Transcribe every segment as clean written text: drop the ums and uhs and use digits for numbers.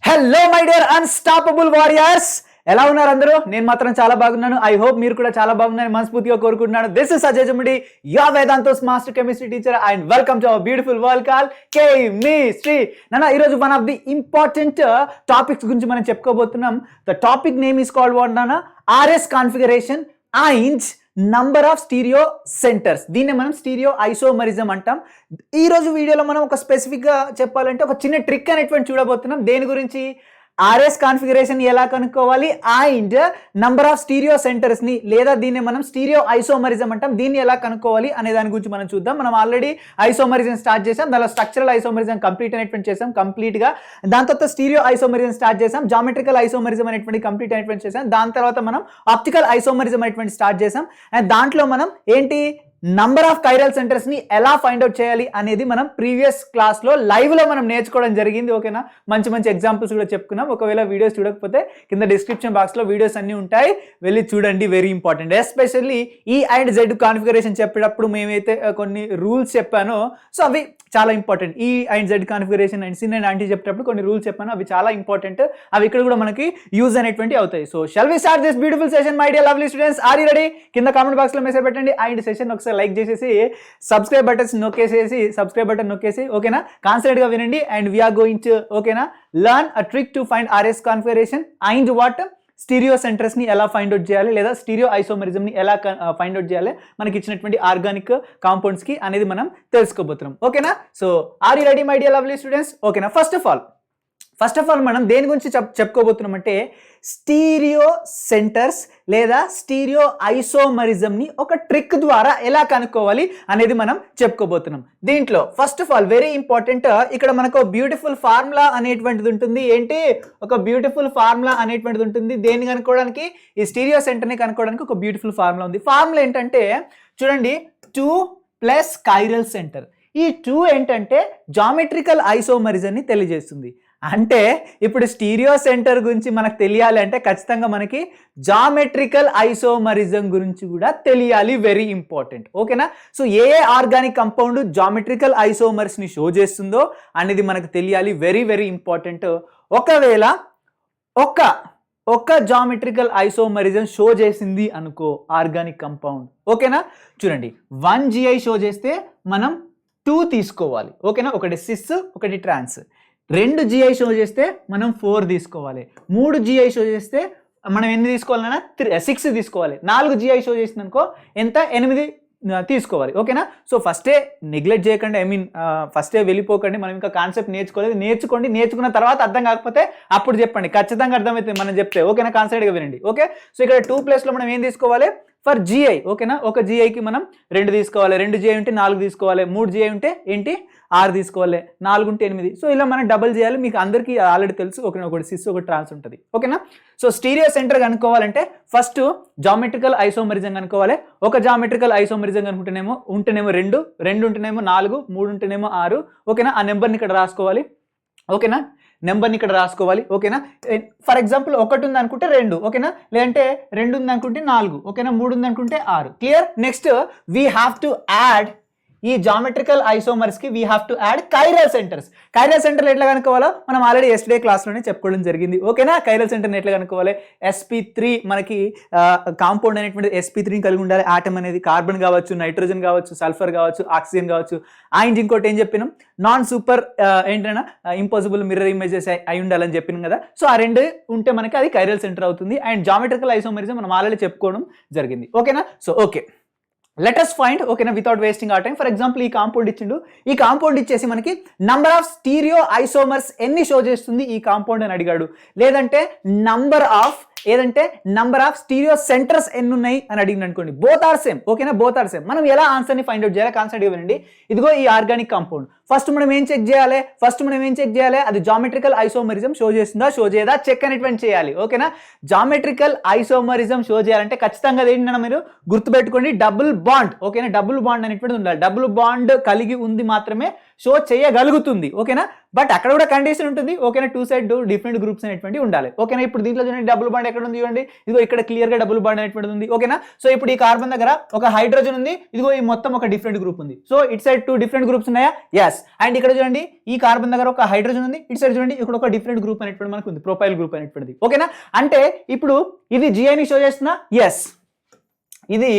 Hello my dear unstoppable warriors, ఎలా ఉన్నారు అందరూ? నేను మాత్రం చాలా బాగున్నాను. ఐ హోప్ మీరు కూడా చాలా బాగున్నారని మనస్ఫూర్తిగా కోరుకుంటున్నాను. This is Ajay Jammidi, your Vedantu's master chemistry teacher and welcome to our beautiful world call chemistry. నాన్న, ఈరోజు one of the important topics గురించి మనం చెప్పుకోబోతున్నాం. The topic name is called what నాన్న? RS configuration and number of stereo centres. దీన్ని మనం stereo isomerism అంటాం. ఈ రోజు వీడియోలో మనం ఒక స్పెసిఫిక్గా చెప్పాలంటే ఒక చిన్న ట్రిక్ అనేటువంటి చూడబోతున్నాం. దేని గురించి? ఆర్ఎస్ కాన్ఫిగరేషన్ ఎలా కనుక్కోవాలి and number of stereo centres ని, లేదా దీన్ని మనం స్టీరియో ఐసోమరిజం అంటాం, దీన్ని ఎలా కనుక్కోవాలి అనే దాని గురించి మనం చూద్దాం. మనం ఆల్రెడీ ఐసోమరిజం స్టార్ట్ చేసాం, దానిలో స్ట్రక్చరల్ ఐసోమరిజం కంప్లీట్ అనేటువంటి చేసాం కంప్లీట్ గా. దాని తర్వాత స్టీరియో ఐసోమరిజం స్టార్ట్ చేసాం, జామెట్రికల్ ఐసోమరిజం అనేటువంటి కంప్లీట్ అనేటువంటి చేసాం. దాని తర్వాత మనం ఆప్టికల్ ఐసోమరిజం అనేటువంటి స్టార్ట్ చేసాం. అండ్ దాంట్లో మనం ఏంటి నంబర్ ఆఫ్ కైరల్ సెంటర్స్ ని ఎలా ఫైండ్ అవుట్ చేయాలి అనేది మనం ప్రీవియస్ క్లాస్ లో లైవ్ లో మనం నేర్చుకోవడం జరిగింది. ఓకేనా? మంచి మంచి ఎగ్జాంపుల్స్ కూడా చెప్పుకున్నాం. ఒకవేళ వీడియోస్ చూడకపోతే కింద డిస్క్రిప్షన్ బాక్స్ లో వీడియోస్ అన్ని ఉంటాయి, వెళ్ళి చూడండి. Very important. ఎస్పెషల్లీ ఈ అండ్ జెడ్ కాన్ఫిగరేషన్ చెప్పేటప్పుడు మేమైతే కొన్ని రూల్స్ చెప్పానో, సో అవి చాలా ఇంపార్టెంట్. ఈ and Z configuration and sin and anti చెప్పేటప్పుడు కొన్ని రూల్స్ చెప్పాను, అవి చాలా ఇంపార్టెంట్. అవి ఇక్కడ కూడా మనకి యూజ్ అనేటువంటి అవుతాయి. So shall we start this beautiful session my dear lovely students? Are you ready? కింద కామెంట్ బాక్స్ లో మెసేజ్ పెట్టండి. అండ్ సెషన్ ఒకసారి లైక్ చేసేసి సబ్స్క్రైబ్ బటన్ నొక్కేసి ఓకేనా, కాన్సన్ట్రేట్ గా వినండి. అండ్ వీఆర్ గోయింగ్ టు ఓకేనా learn a trick to find RS configuration and what stereo centres ని ఎలా ఫైండ్ అవుట్ చేయాలి, లేదా స్టీరియో ఐసోమరిజం ని ఎలా ఫైండ్ అవుట్ చేయాలి మనకి ఇచ్చినటువంటి ఆర్గానిక్ కాంపౌండ్స్ కి అనేది మనం తెలుసుకోబోతున్నాం. ఓకేనా? So are you ready my dear lovely students? ఓకేనా, ఫస్ట్ ఆఫ్ ఆల్ మనం దేని గురించి చెప్పుకోబోతున్నాం అంటే స్టీరియో సెంటర్స్ లేదా స్టీరియో ఐసోమరిజం ని ఒక ట్రిక్ ద్వారా ఎలా కనుక్కోవాలి అనేది మనం చెప్పుకోబోతున్నాం. దీంట్లో first of all very important, ఇక్కడ మనకు బ్యూటిఫుల్ ఫార్ములా అనేటువంటిది ఉంటుంది. ఏంటి? ఒక బ్యూటిఫుల్ ఫార్ములా అనేటువంటిది ఉంటుంది. దేన్ని కనుక్కోవడానికి? ఈ స్టీరియో సెంటర్ ని కనుక్కోవడానికి ఒక బ్యూటిఫుల్ ఫార్ములా ఉంది. ఫార్ములా ఏంటంటే చూడండి, 2 ప్లస్ కైరల్ సెంటర్. ఈ 2 ఏంటంటే జామెట్రికల్ ఐసోమరిజం ని తెలియజేస్తుంది. అంటే ఇప్పుడు స్టీరియో సెంటర్ గురించి మనకు తెలియాలి అంటే ఖచ్చితంగా మనకి జామెట్రికల్ ఐసోమరిజం గురించి కూడా తెలియాలి. Very important. ఓకేనా? సో ఏ ఆర్గానిక్ కంపౌండ్ జామెట్రికల్ ఐసోమర్స్ ని షో చేస్తుందో అనేది మనకు తెలియాలి. Very very important. ఒకవేళ ఒక జామెట్రికల్ ఐసోమరిజం షో చేసింది అనుకో ఆర్గానిక్ కంపౌండ్, ఓకేనా? చూడండి, 1 GI షో చేస్తే మనం 2 తీసుకోవాలి. ఓకేనా? ఒకటి సిస్, ఒకటి ట్రాన్స్. 2 GI షో చేస్తే మనం 4 తీసుకోవాలి. 3 GI షో చేస్తే మనం ఎన్ని తీసుకోవాలన్నా 6 తీసుకోవాలి. 4 GI షో చేసింది అనుకో ఎంత? 8 తీసుకోవాలి. ఓకేనా? సో ఫస్టే నెగ్లెక్ట్ చేయకండి, ఫస్టే వెళ్ళిపోకండి. మనం ఇంకా కాన్సెప్ట్ నేర్చుకోండి. నేర్చుకున్న తర్వాత అర్థం కాకపోతే అప్పుడు చెప్పండి, ఖచ్చితంగా అర్థమవుతుంది మనం చెప్తే. ఓకేనా? కాన్సెప్ట్గా వినండి. ఓకే, సో ఇక్కడ 2 ప్లేస్లో మనం ఏం తీసుకోవాలి? For GI. ఓకేనా? ఒక GIకి మనం 2 తీసుకోవాలి. 2 GI ఉంటే 4 తీసుకోవాలి. 3 GI ఉంటే ఏంటి? 6 తీసుకోవాలి. 4 ఉంటే 8. సో ఇలా మనం డబుల్ చేయాలి. మీకు అందరికీ ఆల్రెడీ తెలుసు. ఒకటి సిస్, ఒకటి ట్రాన్స్ ఉంటుంది. ఓకేనా? సో స్టీరియో సెంటర్ కనుక్కోవాలంటే ఫస్ట్ జామెట్రికల్ ఐసోమరిజం కనుక్కోవాలి. ఒక జామెట్రికల్ ఐసోమరిజం కనుకుంటేనేమో 2 ఉంటేనేమో 4, 3 ఉంటేనేమో 6. ఓకేనా? ఆ నెంబర్ని ఇక్కడ రాసుకోవాలి. ఓకేనా? నెంబర్ని ఇక్కడ రాసుకోవాలి. ఓకేనా? ఫర్ ఎగ్జాంపుల్ 1 ఉంది అనుకుంటే 2. ఓకేనా? లేదంటే 2 ఉంది అనుకుంటే 4. ఓకేనా? 3 ఉంది అనుకుంటే 6. Clear? Next we have to add ఈ జామెట్రికల్ ఐసోమర్స్ కి we have to add chiral centres. Chiral centre ఎట్లా కనుక్కోవాలో మనం ఆల్రెడీ ఎస్టర్డే క్లాస్లోనే చెప్పుకోవడం జరిగింది. ఓకేనా? కైరల్ సెంటర్ని ఎట్లా కనుక్కోవాలి? sp3 మనకి కాంపౌండ్ అనేటువంటి sp3 కలిగి ఉండాలి. ఆటమ్ అనేది కార్బన్ కావచ్చు, నైట్రోజన్ కావచ్చు, సల్ఫర్ కావచ్చు, ఆక్సిజన్ కావచ్చు. అండ్ ఇంకోటి ఏం చెప్పినాం? నాన్ సూపర్ ఏంటన్నా ఇంపాసిబుల్ మిర్రర్ ఇమేజెస్ అయి ఉండాలని చెప్పినాం కదా. సో ఆ 2 ఉంటే మనకి అది కైరల్ సెంటర్ అవుతుంది. అండ్ జామెట్రికల్ ఐసోమరిజం మనం ఆల్రెడీ చెప్పుకోవడం జరిగింది. ఓకేనా? So okay, let us find. ఓకేనా? Without wasting our time. For example ఈ కాంపౌండ్ ఇచ్చిండు. ఈ కాంపౌండ్ ఇచ్చేసి మనకి నంబర్ ఆఫ్ స్టీరియో ఐసోమర్స్ ఎన్ని షో చేస్తుంది ఈ కాంపౌండ్ అని అడిగాడు. లేదంటే నంబర్ ఆఫ్ స్టీరియో సెంటర్స్ ఎన్ని ఉన్నాయి అని అడిగింది అనుకోండి. Both are same. ఓకేనా? Both are same. మనం ఎలా ఆన్సర్ ని ఫైండ్ అవుట్ చేయాలి? కాన్సెప్ట్ ఇవ్వండి. ఇదిగో ఈ ఆర్గానిక్ కాంపౌండ్. ఫస్ట్ మనం ఏం చెక్ చేయాలి? అది జామెట్రికల్ ఐసోమరిజం షో చేస్తుందా, షో చేయదా చెక్ అనేటువంటి చేయాలి. ఓకేనా? జామెట్రికల్ ఐసోమరిజం షో చేయాలంటే ఖచ్చితంగా ఏంటన్నా మీరు గుర్తుపెట్టుకోండి, డబుల్ బాండ్. ఓకేనా? డబుల్ బాండ్ అనేటువంటిది ఉండాలి. డబుల్ బాండ్ కలిగి ఉంది మాత్రమే షో చేయగలుగుతుంది. ఓకేనా, బట్ అక్కడ కూడా కండిషన్ ఉంటుంది. ఓకేనా, 2 సైడ్ డిఫరెంట్ గ్రూప్స్ అనేటువంటి ఉండాలి. ఓకేనా, ఇప్పుడు దీంట్లో చూడండి డబుల్ బాండ్ ఎక్కడ ఉంది చూడండి, ఇదిగో ఇక్కడ క్లియర్ గా డబుల్ బాండ్ అనేటువంటి ఉంది. ఓకేనా, సో ఇప్పుడు ఈ కార్బన్ దగ్గర ఒక హైడ్రోజన్ ఉంది, ఇదిగో ఈ మొత్తం ఒక డిఫరెంట్ గ్రూప్ ఉంది. So it side 2 different groups ఉన్నాయా? ఎస్. అండ్ ఇక్కడ చూడండి ఈ కార్బన్ దగ్గర ఒక హైడ్రోజన్ ఉంది, ఇటు సైడ్ చూడండి ఇక్కడ ఒక డిఫరెంట్ గ్రూప్ అనేటువంటి మనకు ఉంది, ప్రొపైల్ గ్రూప్ అనేటువంటిది. ఓకేనా, అంటే ఇప్పుడు ఇది జిఐని షో చేస్తుందా? ఎస్, ఇది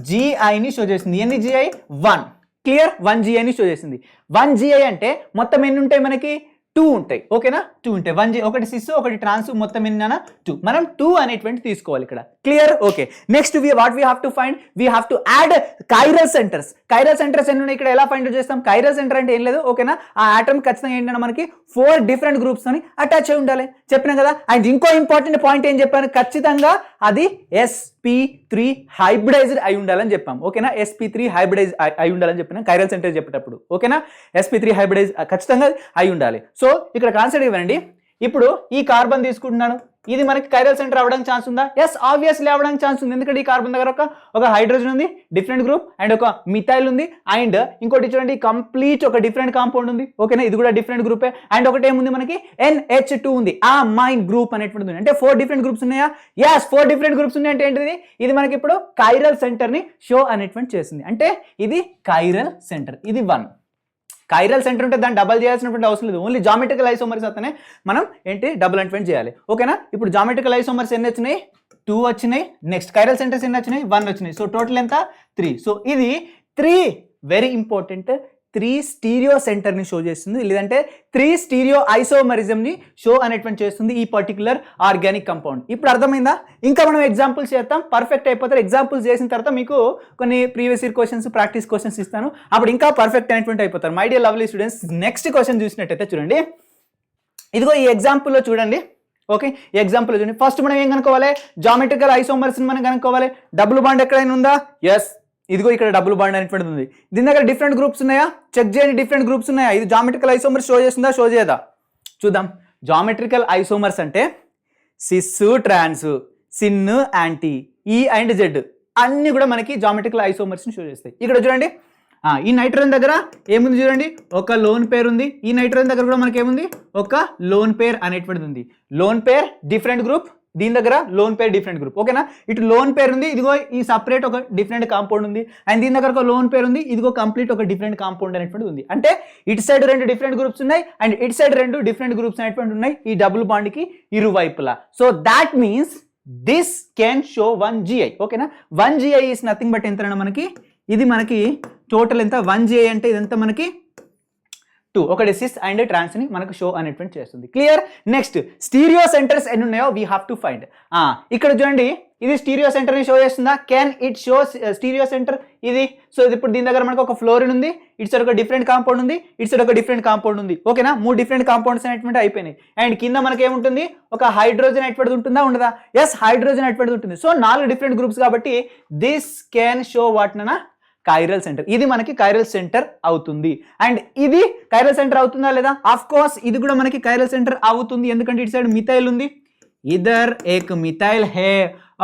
జిఐని షో చేస్తుంది. ఎన్ని జిఐ? 1. క్లియర్, 1 జిఐని షో చేసింది. 1 జిఐ అంటే మొత్తం ఎన్ని ఉంటాయి మనకి? 2 ఉంటాయి. ఓకేనా, 2 ఉంటాయి. 1 జి, ఒకటి సిస్ ఒకటి ట్రాన్స్, మొత్తం ఎన్న 2. మనం 2 అనేటువంటి తీసుకోవాలి ఇక్కడ. Clear, okay. Next what we have to find, we have to add chiral centres. Chiral centres ఎన్ని ఉన్నాయి ఇక్కడ, ఎలా ఫైండ్ చేస్తాం? కైరల్ సెంటర్ అంటే ఏం లేదు. ఓకేనా, ఆ ఆటమ్ ఖచ్చితంగా ఏంటంటే మనకి 4 డిఫరెంట్ గ్రూప్స్ అని అటాచ్ అయి ఉండాలి, చెప్పినాం కదా. అండ్ ఇంకో ఇంపార్టెంట్ పాయింట్ ఏం చెప్పాను, ఖచ్చితంగా అది sp3 హైబ్రిడైజ్డ్ అయి ఉండాలని చెప్పాం. ఓకేనా, sp3 హైబ్రిడైజ్ అయి ఉండాలని చెప్పినాం కైరల్ సెంటర్ చెప్పేటప్పుడు. ఓకేనా, sp3 హైబ్రిడైజ్ ఖచ్చితంగా అయి ఉండాలి. సో ఇక్కడ కాన్సెప్ట్ ఇవ్వండి. ఇప్పుడు ఈ కార్బన్ తీసుకుంటున్నాను, ఇది మనకి కైరల్ సెంటర్ అవ్వడానికి ఛాన్స్ ఉందా? ఎస్, ఆబ్వియస్లీ అవ్వడానికి ఛాన్స్ ఉంది. ఎందుకంటే ఈ కార్బన్ దగ్గర ఒక హైడ్రోజన్ ఉంది, డిఫరెంట్ గ్రూప్, అండ్ ఒక మిథైల్ ఉంది, అండ్ ఇంకోటి చూడండి కంప్లీట్ ఒక డిఫరెంట్ కాంపౌండ్ ఉంది. ఓకేనా, ఇది కూడా డిఫరెంట్ గ్రూపే. అండ్ ఒకటి ఏముంది మనకి NH2 ఉంది, ఆ మైన్ గ్రూప్ అనేటువంటిది ఉంది. అంటే 4 డిఫరెంట్ గ్రూప్స్ ఉన్నాయా? ఎస్, 4 డిఫరెంట్ గ్రూప్స్ ఉన్నాయి. అంటే ఏంటిది? ఇది మనకి ఇప్పుడు కైరల్ సెంటర్ ని షో అనేటువంటి చేస్తుంది. అంటే ఇది కైరల్ సెంటర్, ఇది 1. కైరల్ సెంటర్ ఉంటే దాన్ని డబల్ చేయాల్సినటువంటి అవసరం లేదు. ఓన్లీ జామెట్రికల్ ఐసోమర్స్ అతనే మనం ఏంటి డబుల్ అన్వెంట్ చేయాలి. ఓకేనా, ఇప్పుడు జామెట్రికల్ ఐసోమర్స్ ఎన్ని వచ్చినాయి? 2 వచ్చినాయి. నెక్స్ట్ కైరల్ సెంటర్స్ ఎన్ని వచ్చినాయి? 1 వచ్చినాయి. సో టోటల్ ఎంత? 3. సో ఇది 3 వెరీ ఇంపార్టెంట్ 3 స్టీరియో సెంటర్ ని షో చేస్తుంది, లేదంటే 3 స్టీరియో ఐసోమరిజం ని షో అనేటువంటి చేస్తుంది ఈ పర్టికులర్ ఆర్గానిక్ కంపౌండ్. ఇప్పుడు అర్థమైందా? ఇంకా మనం ఎగ్జాంపుల్స్ చేద్దాం, పర్ఫెక్ట్ అయిపోతారు. ఎగ్జాంపుల్స్ చేసిన తర్వాత మీకు కొన్ని previous year questions, practice questions ఇస్తాను, అప్పుడు ఇంకా పర్ఫెక్ట్ అనేటువంటి అయిపోతారు. My dear lovely students, next question చూసినట్టయితే చూడండి, ఇదిగో ఈ ఎగ్జాంపుల్లో చూడండి. ఓకే, ఈ ఎగ్జాంపుల్ చూడండి. ఫస్ట్ మనం ఏం కనుక్కోవాలి? జామెట్రికల్ ఐసోమర్స్ మనం కనుక్కోవాలి. డబుల్ బాండ్ ఎక్కడైనా ఉందా? ఎస్, ఇదిగో ఇక్కడ డబుల్ బాండ్ అనేటువంటిది ఉంది. దీని దగ్గర డిఫరెంట్ గ్రూప్స్ ఉన్నాయా? చెక్ చేయండి, డిఫరెంట్ గ్రూప్స్ ఉన్నాయా? ఇది జామెట్రికల్ ఐసోమర్స్ షో చేస్తుందా, షో చేయదా? చూద్దాం. జామెట్రికల్ ఐసోమర్స్ అంటే సిస్, ట్రాన్స్, సిన్, యాంటీ, ఈ అండ్ జెడ్ అన్ని కూడా మనకి జామెట్రికల్ ఐసోమర్స్ ని షో చేస్తాయి. ఇక్కడ చూడండి, ఈ నైట్రోజన్ దగ్గర ఏముంది చూడండి, ఒక లోన్ పేర్ ఉంది. ఈ నైట్రోజన్ దగ్గర కూడా మనకి ఏముంది, ఒక లోన్ పేర్ అనేటువంటిది ఉంది. లోన్ పేర్ డిఫరెంట్ గ్రూప్, దీని దగ్గర లోన్ పేర్ డిఫరెంట్ గ్రూప్. ఓకేనా, ఇటు లోన్ పేర్ ఉంది, ఇదిగో ఈ సపరేట్ ఒక డిఫరెంట్ కాంపౌండ్ ఉంది. అండ్ దీని దగ్గర ఒక లోన్ పేర్ ఉంది, ఇదిగో కంప్లీట్ ఒక డిఫరెంట్ కాంపౌండ్ అనేటువంటి ఉంది. అంటే ఇటు సైడ్ 2 డిఫరెంట్ గ్రూప్స్ ఉన్నాయి, అండ్ ఇటు సైడ్ 2 డిఫరెంట్ గ్రూప్స్ అనేటువంటి ఉన్నాయి ఈ డబుల్ బాండ్ కి ఇరువైపులా. So that means this can show 1 GI. ఓకేనా, 1 GI ఈస్ నథింగ్ బట్ ఎంతైనా మనకి ఇది మనకి టోటల్ ఎంత? 1 GI అంటే ఇదంతా మనకి 2, ఒకటి సిస్ అండ్ ట్రాన్స్ ని మనకు షో అనేటువంటి చేస్తుంది. క్లియర్. నెక్స్ట్ స్టీరియో సెంటర్స్ ఎన్ని ఉన్నాయో వీ హ్యావ్ టు ఫైండ్. ఇక్కడ చూడండి, ఇది స్టీరియో సెంటర్ ని షో చేస్తుందా? Can it show stereo centre? ఇది సో ఇది ఇప్పుడు దీని దగ్గర మనకు ఒక ఫ్లోరిన్ ఉంది, ఇటు సైడ్ ఒక డిఫరెంట్ కాంపౌండ్ ఉంది, ఇటు సైడ్ ఒక డిఫరెంట్ కాంపౌండ్ ఉంది. ఓకేనా, 3 డిఫరెంట్ కాంపౌండ్స్ అనేటువంటి అయిపోయినాయి. అండ్ కింద మనకి ఏముంటుంది, ఒక హైడ్రోజన్ అనేటువంటిది ఉంటుందా, ఉండదా? ఎస్, హైడ్రోజన్ అనేటువంటిది ఉంటుంది. సో 4 డిఫరెంట్ గ్రూప్స్ కాబట్టి దిస్ కెన్ షో వాట్ నా కైరల్ సెంటర్. ఇది మనకి కైరల్ సెంటర్ అవుతుంది. అండ్ ఇది కైరల్ సెంటర్ అవుతుందా లేదా? ఆఫ్ కోర్స్ ఇది కూడా మనకి కైరల్ సెంటర్ అవుతుంది, ఎందుకంటే ఇటు సైడ్ మిథైల్ ఉంది, ఇదర్ ఏక్ మిథైల్ హే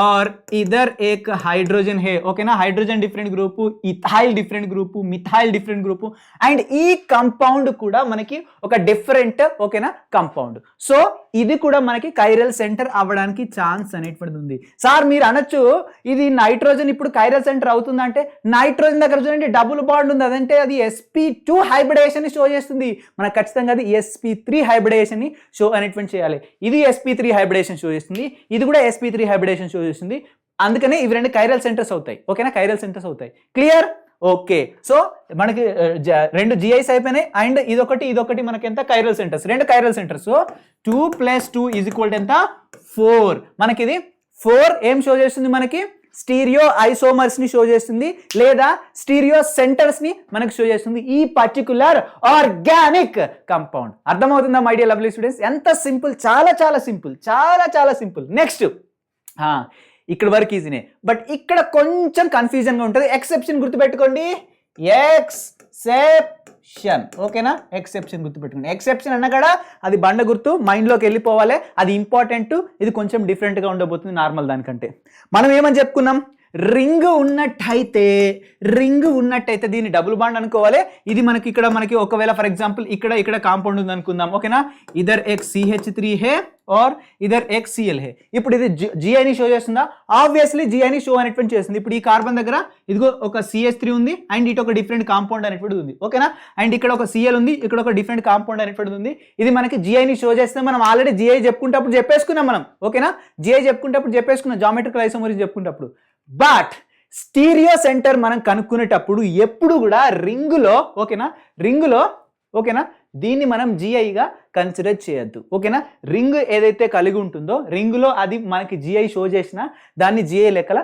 और इधर एक हाइड्रोजन है. ఓకేనా, hydrogen different group, ethyl different group, methyl different group, and ఈ కంపౌండ్ కూడా మనకి ఒక డిఫరెంట్ ఓకేనా కంపౌండ్. సో ఇది కూడా మనకి కైరల్ సెంటర్ అవ్వడానికి ఛాన్స్ అనేటువంటిది ఉంది. సార్ మీరు అనొచ్చు ఇది నైట్రోజన్ ఇప్పుడు కైరల్ సెంటర్ అవుతుందంటే, నైట్రోజన్ దగ్గర చూడండి డబుల్ బాండ్ ఉంది, అదంటే అది sp2 హైబ్రిడేషన్ ని షో చేస్తుంది. మనకు ఖచ్చితంగా అది sp3 హైబ్రిడేషన్ ని షో అనేటువంటి చేయాలి. ఇది sp3 హైబ్రిడేషన్ షో చేస్తుంది, ఇది కూడా sp3 హైబ్రిడేషన్ షో చేస్తుంది. అందుకనే ఇవి 2 కైరల్ సెంటర్స్ అవుతాయి. ఓకేనా, కైరల్ సెంటర్స్ అవుతాయి. క్లియర్. ఓకే, సో మనకి 2 GIs అయిపోయినాయి. అండ్ ఇదొకటి మనకి ఎంత? Chiral centres, 2 chiral centres. So 2 + 2 = ఎంత? 4. మనకి ఇది 4 ఏం షో చేస్తుంది? మనకి స్టీరియో ఐసోమర్స్ ని షో చేస్తుంది, లేదా స్టీరియో సెంటర్స్ ని మనకి షో చేస్తుంది ఈ పర్టికులర్ ఆర్గానిక్ కంపౌండ్. అర్థమవుతుందా మై డియర్ లవ్లీ స్టూడెంట్స్? ఎంత సింపుల్, చాలా చాలా సింపుల్, చాలా చాలా సింపుల్. నెక్స్ట్ ఇక్కడ వరకు ఈజీనే, బట్ ఇక్కడ కొంచెం కన్ఫ్యూజన్ గా ఉంటుంది. ఎక్సెప్షన్ గుర్తుపెట్టుకోండి, ఎక్సెప్షన్. ఓకేనా, ఎక్సెప్షన్ గుర్తుపెట్టుకోండి. ఎక్సెప్షన్ అన్న కూడా అది బండ గుర్తు మైండ్లోకి వెళ్ళిపోవాలి, అది ఇంపార్టెంట్. ఇది కొంచెం డిఫరెంట్గా ఉండబోతుంది నార్మల్ దానికంటే. మనం ఏమని చెప్పుకున్నాం, రింగ్ ఉన్నట్టయితే దీన్ని డబుల్ బాండ్ అనుకోవాలి. ఇది మనకి ఇక్కడ మనకి ఒకవేళ ఫర్ ఎగ్జాంపుల్ ఇక్కడ కాంపౌండ్ ఉంది అనుకుందాం, ఓకేనా. ఇదర్ ఎక్ CH3 హే ఆర్ ఇదర్ ఎక్ Cl హే. ఇప్పుడు ఇది GI ని షో చేస్తుందా? ఆబ్వియస్లీ GI ని షో అనేటువంటి చేస్తుంది. ఇప్పుడు ఈ కార్బన్ దగ్గర ఇదిగో ఒక CH3 ఉంది అండ్ ఇటు ఒక డిఫరెంట్ కాంపౌండ్ అనేటువంటిది ఉంది, ఓకేనా. అండ్ ఇక్కడ ఒక Cl ఉంది, ఇక్కడ ఒక డిఫరెంట్ కాంపౌండ్ అనేటువంటిది ఉంది. ఇది మనకి GI ని షో చేస్తే మనం ఆల్రెడీ GI చెప్పుకుంటప్పుడు చెప్పేసుకున్నాం మనం, ఓకేనా. GI చెప్పుకుంటప్పుడు చెప్పేసుకున్నాం, జామెట్రికల్ ఐసోమరిజం చెప్పుకుంటప్పుడు. బట్ స్టీరియో సెంటర్ మనం కనుక్కునేటప్పుడు ఎప్పుడు కూడా రింగులో, ఓకేనా, దీన్ని మనం GIగా కన్సిడర్ చేయొద్దు, ఓకేనా. రింగ్ ఏదైతే కలిగి ఉంటుందో రింగులో అది మనకి GI షో చేసినా దాన్ని GI లెక్కల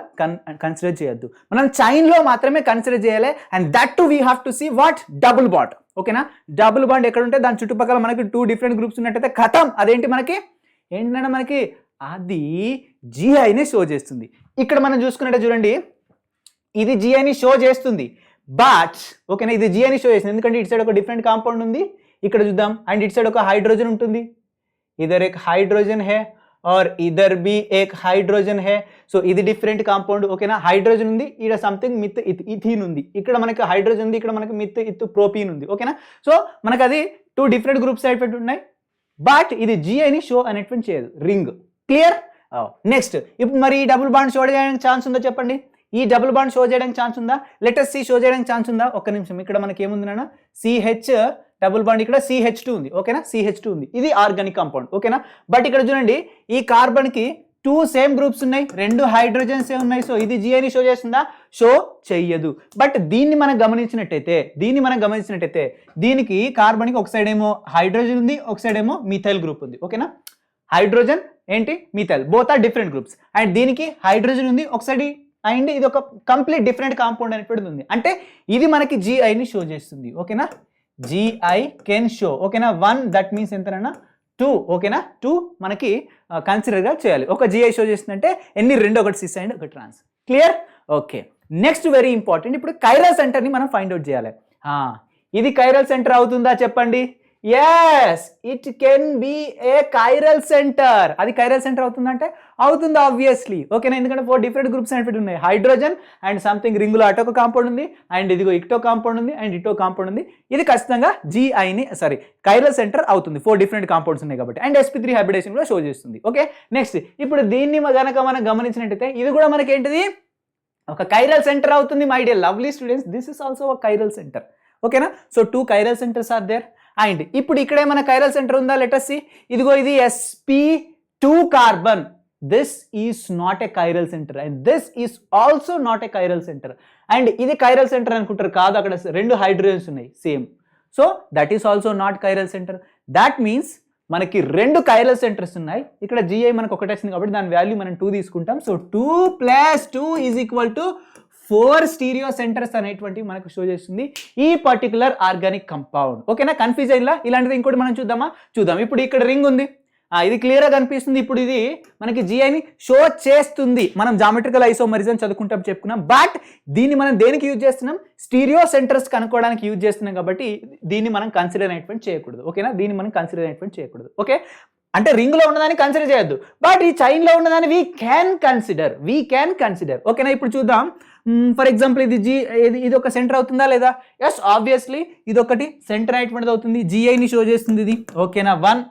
కన్సిడర్ చేయొద్దు. మనం చైన్లో మాత్రమే కన్సిడర్ చేయాలి. And that to we have to see what double bond, ఓకేనా. డబుల్ బాండ్ ఎక్కడ ఉంటే దాని చుట్టుపక్కల మనకి 2 డిఫరెంట్ గ్రూప్స్ ఉన్నట్టయితే ఖతం, అదేంటి మనకి ఏంటంటే మనకి అది GIని షో చేస్తుంది. ఇక్కడ మనం చూసుకున్నట్టే చూడండి, ఇది GIని షో చేస్తుంది. బట్ ఓకేనా, ఇది GIని షో చేస్తుంది ఎందుకంటే ఇటు సైడ్ ఒక డిఫరెంట్ కాంపౌండ్ ఉంది, ఇక్కడ చూద్దాం. అండ్ ఇటు సైడ్ ఒక హైడ్రోజన్ ఉంటుంది, ఇదర్ एक हाइड्रोजन है और इधर भी एक हाइड्रोजन है. సో ఇది డిఫరెంట్ కాంపౌండ్, ఓకేనా. హైడ్రోజన్ ఉంది, ఇక్కడ సంథింగ్ మిత్ ఇథీన్ ఉంది, ఇక్కడ మనకి హైడ్రోజన్ ఉంది, ఇక్కడ మనకి మిత్ ఇత్ ప్రోపీన్ ఉంది, ఓకేనా. సో మనకి అది 2 డిఫరెంట్ గ్రూప్స్ అయిపోయి ఉన్నాయి. బట్ ఇది GIని షో అనేటువంటి చేయదు, రింగ్. క్లియర్? నెక్స్ట్ ఇప్పుడు మరి ఈ డబుల్ బాండ్ షో చేయడానికి ఛాన్స్ ఉందో చెప్పండి. ఈ డబుల్ బాండ్ షో చేయడానికి ఛాన్స్ ఉందా? లెటర్ సి షో చేయడానికి ఛాన్స్ ఉందా? ఒక్క నిమిషం, ఇక్కడ మనకి ఏముంది నాన్న, CH డబుల్ బాండ్, ఇక్కడ CH2 ఉంది, ఓకేనా. CH2 ఉంది, ఇది ఆర్గానిక్ కాంపౌండ్, ఓకేనా. బట్ ఇక్కడ చూడండి ఈ కార్బన్ కి 2 సేమ్ గ్రూప్స్ ఉన్నాయి, 2 హైడ్రోజన్స్ ఉన్నాయి. సో ఇది GIని షో చేస్తుందా? షో చెయ్యదు. బట్ దీన్ని మనం గమనించినట్టయితే దీనికి కార్బన్కి ఒక సైడ్ ఏమో హైడ్రోజన్ ఉంది, ఒక సైడ్ ఏమో మిథైల్ గ్రూప్ ఉంది, ఓకేనా. హైడ్రోజన్ ఏంటి, methyl, both are different groups. And దీనికి హైడ్రోజన్ ఉంది ఒక సైడ్, అండ్ ఇది ఒక కంప్లీట్ డిఫరెంట్ కాంపౌండ్ అనేటువంటిది ఉంది. అంటే ఇది మనకి GIని షో చేస్తుంది, ఓకేనా. GI కెన్ షో, ఓకేనా. 1 దట్ మీన్స్ ఎంతనన్నా 2, ఓకేనా. 2 మనకి కన్సిడర్గా చేయాలి. ఒక GI షో చేస్తుందంటే ఎన్ని, 2, ఒకటి సిస్ అండ్ ఒకటి trans. Clear? Okay. Next very important, ఇప్పుడు కైరల్ సెంటర్ని మనం ఫైండ్ అవుట్ చేయాలి. ఇది కైరల్ సెంటర్ అవుతుందా చెప్పండి. Yes, it can be a chiral centre. అది కైరల్ సెంటర్ అవుతుందంటే అవుతుంది ఆబ్వియస్లీ, ఓకేనా. ఎందుకంటే 4 డిఫరెంట్ గ్రూప్స్ అనేవి ఉన్నాయి, హైడ్రోజన్ అండ్ సంథింగ్ రింగులో అటొక కాంపౌండ్ ఉంది, అండ్ ఇదిగో ఇటో కాంపౌండ్ ఉంది, అండ్ ఇటో కాంపౌండ్ ఉంది. ఇది ఖచ్చితంగా కైరల్ సెంటర్ అవుతుంది, 4 డిఫరెంట్ కాంపౌండ్స్ ఉన్నాయి కాబట్టి. అండ్ sp3 హైబ్రిడేషన్ కూడా షో చేస్తుంది, ఓకే. నెక్స్ట్ ఇప్పుడు దీన్ని గనక మనం గమనించినట్టయితే ఇది కూడా మనకి ఏంటిది, ఒక కైరల్ సెంటర్ అవుతుంది. My dear lovely students, this is also ఒక కైరల్ సెంటర్, ఓకేనా. So 2 chiral centres are there. And ఇప్పుడు ఇక్కడ ఏమైనా కైరల్ సెంటర్ ఉందా? Let us see. ఇదిగో ఇది sp2 కార్బన్, this is not a chiral centre and this is also not a chiral centre. And ఇది కైరల్ సెంటర్ అనుకుంటారు, కాదు, అక్కడ 2 హైడ్రోజన్స్ ఉన్నాయి same. So that is also not chiral centre. That means మనకి 2 chiral centres ఉన్నాయి. ఇక్కడ GI మనకు ఒకటి వచ్చింది కాబట్టి దాని వాల్యూ మనం 2 తీసుకుంటాం. సో 2 + 2 = 4 స్టీరియో సెంటర్స్ అనేటువంటివి మనకు షో చేస్తుంది ఈ పర్టికులర్ ఆర్గానిక్ కంపౌండ్, ఓకేనా. కన్ఫ్యూజ్ అయ్యిందా? ఇలాంటిది ఇంకోటి మనం చూద్దాం. ఇప్పుడు ఇక్కడ రింగ్ ఉంది, ఇది క్లియర్గా కనిపిస్తుంది. ఇప్పుడు ఇది మనకి GIని షో చేస్తుంది. మనం జామెట్రికల్ ఐసోమరిజం చదువుకుంటాం చెప్పుకున్నాం. బట్ దీన్ని మనం దేనికి యూజ్ చేస్తున్నాం? స్టీరియో సెంటర్స్ కనుక్కోవడానికి యూజ్ చేస్తున్నాం కాబట్టి దీన్ని మనం కన్సిడర్ అనేటువంటి చేయకూడదు, ఓకేనా. దీన్ని మనం కన్సిడర్ అనేటువంటి చేయకూడదు, ఓకే. అంటే రింగ్లో ఉన్నదాన్ని కన్సిడర్ చేయొద్దు, బట్ ఈ చైన్లో ఉన్నదాన్ని వీ క్యాన్ కన్సిడర్, ఓకేనా. ఇప్పుడు చూద్దాం. ఫర్ ఎగ్జాంపుల్ ఇది ఒక సెంటర్ అవుతుందా లేదా? ఎస్, ఆబ్వియస్లీ ఇది ఒకటి సెంటర్ అనేటువంటిది అవుతుంది. GIని షో చేస్తుంది ఇది, ఓకేనా. 1,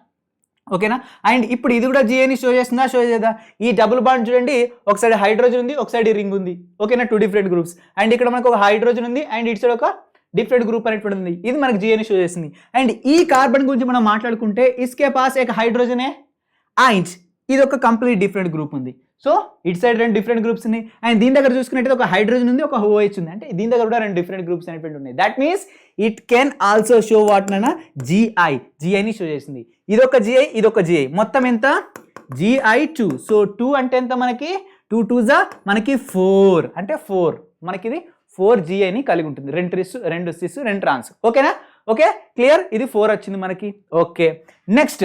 ఓకేనా. అండ్ ఇప్పుడు ఇది కూడా GIని షో చేస్తుందా? షో చేయదా? ఈ డబుల్ బాండ్ చూడండి, ఒక సైడ్ హైడ్రోజన్ ఉంది, ఒక సైడ్ రింగ్ ఉంది, ఓకేనా. 2 డిఫరెంట్ గ్రూప్స్. అండ్ ఇక్కడ మనకు ఒక హైడ్రోజన్ ఉంది, అండ్ ఇటు సైడ్ ఒక డిఫరెంట్ గ్రూప్ అనేటువంటి ఉంది. ఇది మనకు GIని షో చేస్తుంది. అండ్ ఈ కార్బన్ గురించి మనం మాట్లాడుకుంటే ఇస్కే పాస్ ఏక హైడ్రోజన్ హై అండ్ ఇది ఒక కంప్లీట్ డిఫరెంట్ గ్రూప్ ఉంది. సో ఇటు సైడ్ 2 డిఫరెంట్ గ్రూప్స్ ఉన్నాయి. అండ్ దీని దగ్గర చూసుకున్నట్టయితే ఒక హైడ్రోజన్ ఉంది, ఒక OH ఉంది. అంటే దీని దగ్గర కూడా 2 డిఫరెంట్ గ్రూప్స్ అనేటువంటి ఉన్నాయి. That means it can also show what నానా GIని షో చేసింది. ఇదొక GI, ఇదొక GI, మొత్తం ఎంత? GI2. సో 2 అంటే ఎంత మనకి? 2 2 మనకి 4, అంటే 4 మనకి ఇది 4 GIని కలిగి ఉంటుంది. 2 సిస్ 2 ట్రాన్స్, ఓకేనా. Okay, clear. ఇది 4 వచ్చింది మనకి, ఓకే. నెక్స్ట్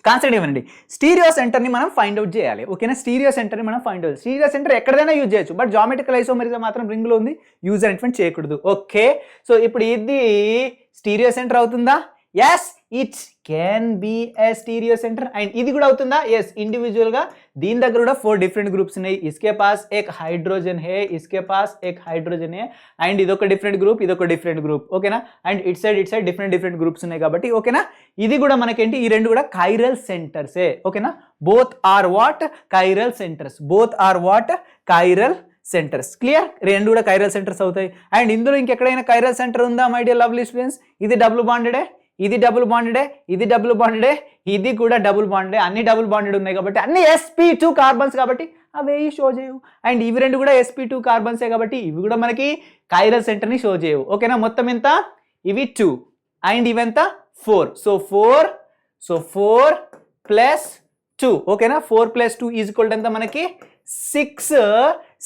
కాన్సెప్ట్ ఏమండి, స్టీరియో సెంటర్ని మనం ఫైండ్ అవుట్ చేయాలి, ఓకేనా. స్టీరియో సెంటర్ని మనం ఫైండ్ అవుట్, స్టీరియో సెంటర్ ఎక్కడైనా యూజ్ చేయొచ్చు, బట్ జామెట్రికల్ ఐసోమరిజం మాత్రం రింగ్లో ఉంది, యూజ్ అనేటువంటి చేయకూడదు, ఓకే. సో ఇప్పుడు ఇది స్టీరియో సెంటర్ అవుతుందా? Yes, it can be a stereo centre. And ఇది కూడా అవుతుందా? ఎస్, ఇండివిజువల్గా దీని దగ్గర కూడా 4 డిఫరెంట్ గ్రూప్స్ ఉన్నాయి. ఇస్కే పాస్ ఏక్ హైడ్రోజన్ హే, ఇస్కే పాస్ ఏక్ హైడ్రోజన్ హే, అండ్ ఇదొక డిఫరెంట్ గ్రూప్, ఇదొక డిఫరెంట్ గ్రూప్. ఓకేనా? And it side different groups ఉన్నాయి కాబట్టి ఓకేనా. ఇది కూడా మనకేంటి, ఈ రెండు కూడా కైరల్ సెంటర్సే. ఓకేనా? Both are what? Chiral centres. Both are what? Chiral centres. Clear? రెండు కూడా కైరల్ సెంటర్స్ అవుతాయి. అండ్ ఇందులో ఇంకెక్కడైనా కైరల్ సెంటర్ ఉందా మై డియర్ లవ్లీ స్టూడెంట్స్? ఇది డబుల్ బాండెడే, ఇది డబుల్ బాండెడే, ఇది డబుల్ బాండెడే, ఇది కూడా డబుల్ బాండెడే. అన్ని డబుల్ బాండెడ్ ఉన్నాయి కాబట్టి అన్ని sp2 కార్బన్స్ కాబట్టి అవి షో చేయవు. అండ్ ఇవి రెండు కూడా sp2 కార్బన్సే కాబట్టి ఇవి కూడా మనకి కైరల్ సెంటర్ని షో చేయవు. ఓకేనా? మొత్తం ఎంత? ఇవి 2 అండ్ ఇవెంత 4. So 4 plus 2. ఓకేనా? 4 ప్లస్ 2 ఈజ్ ఈక్వల్ టు ఎంత మనకి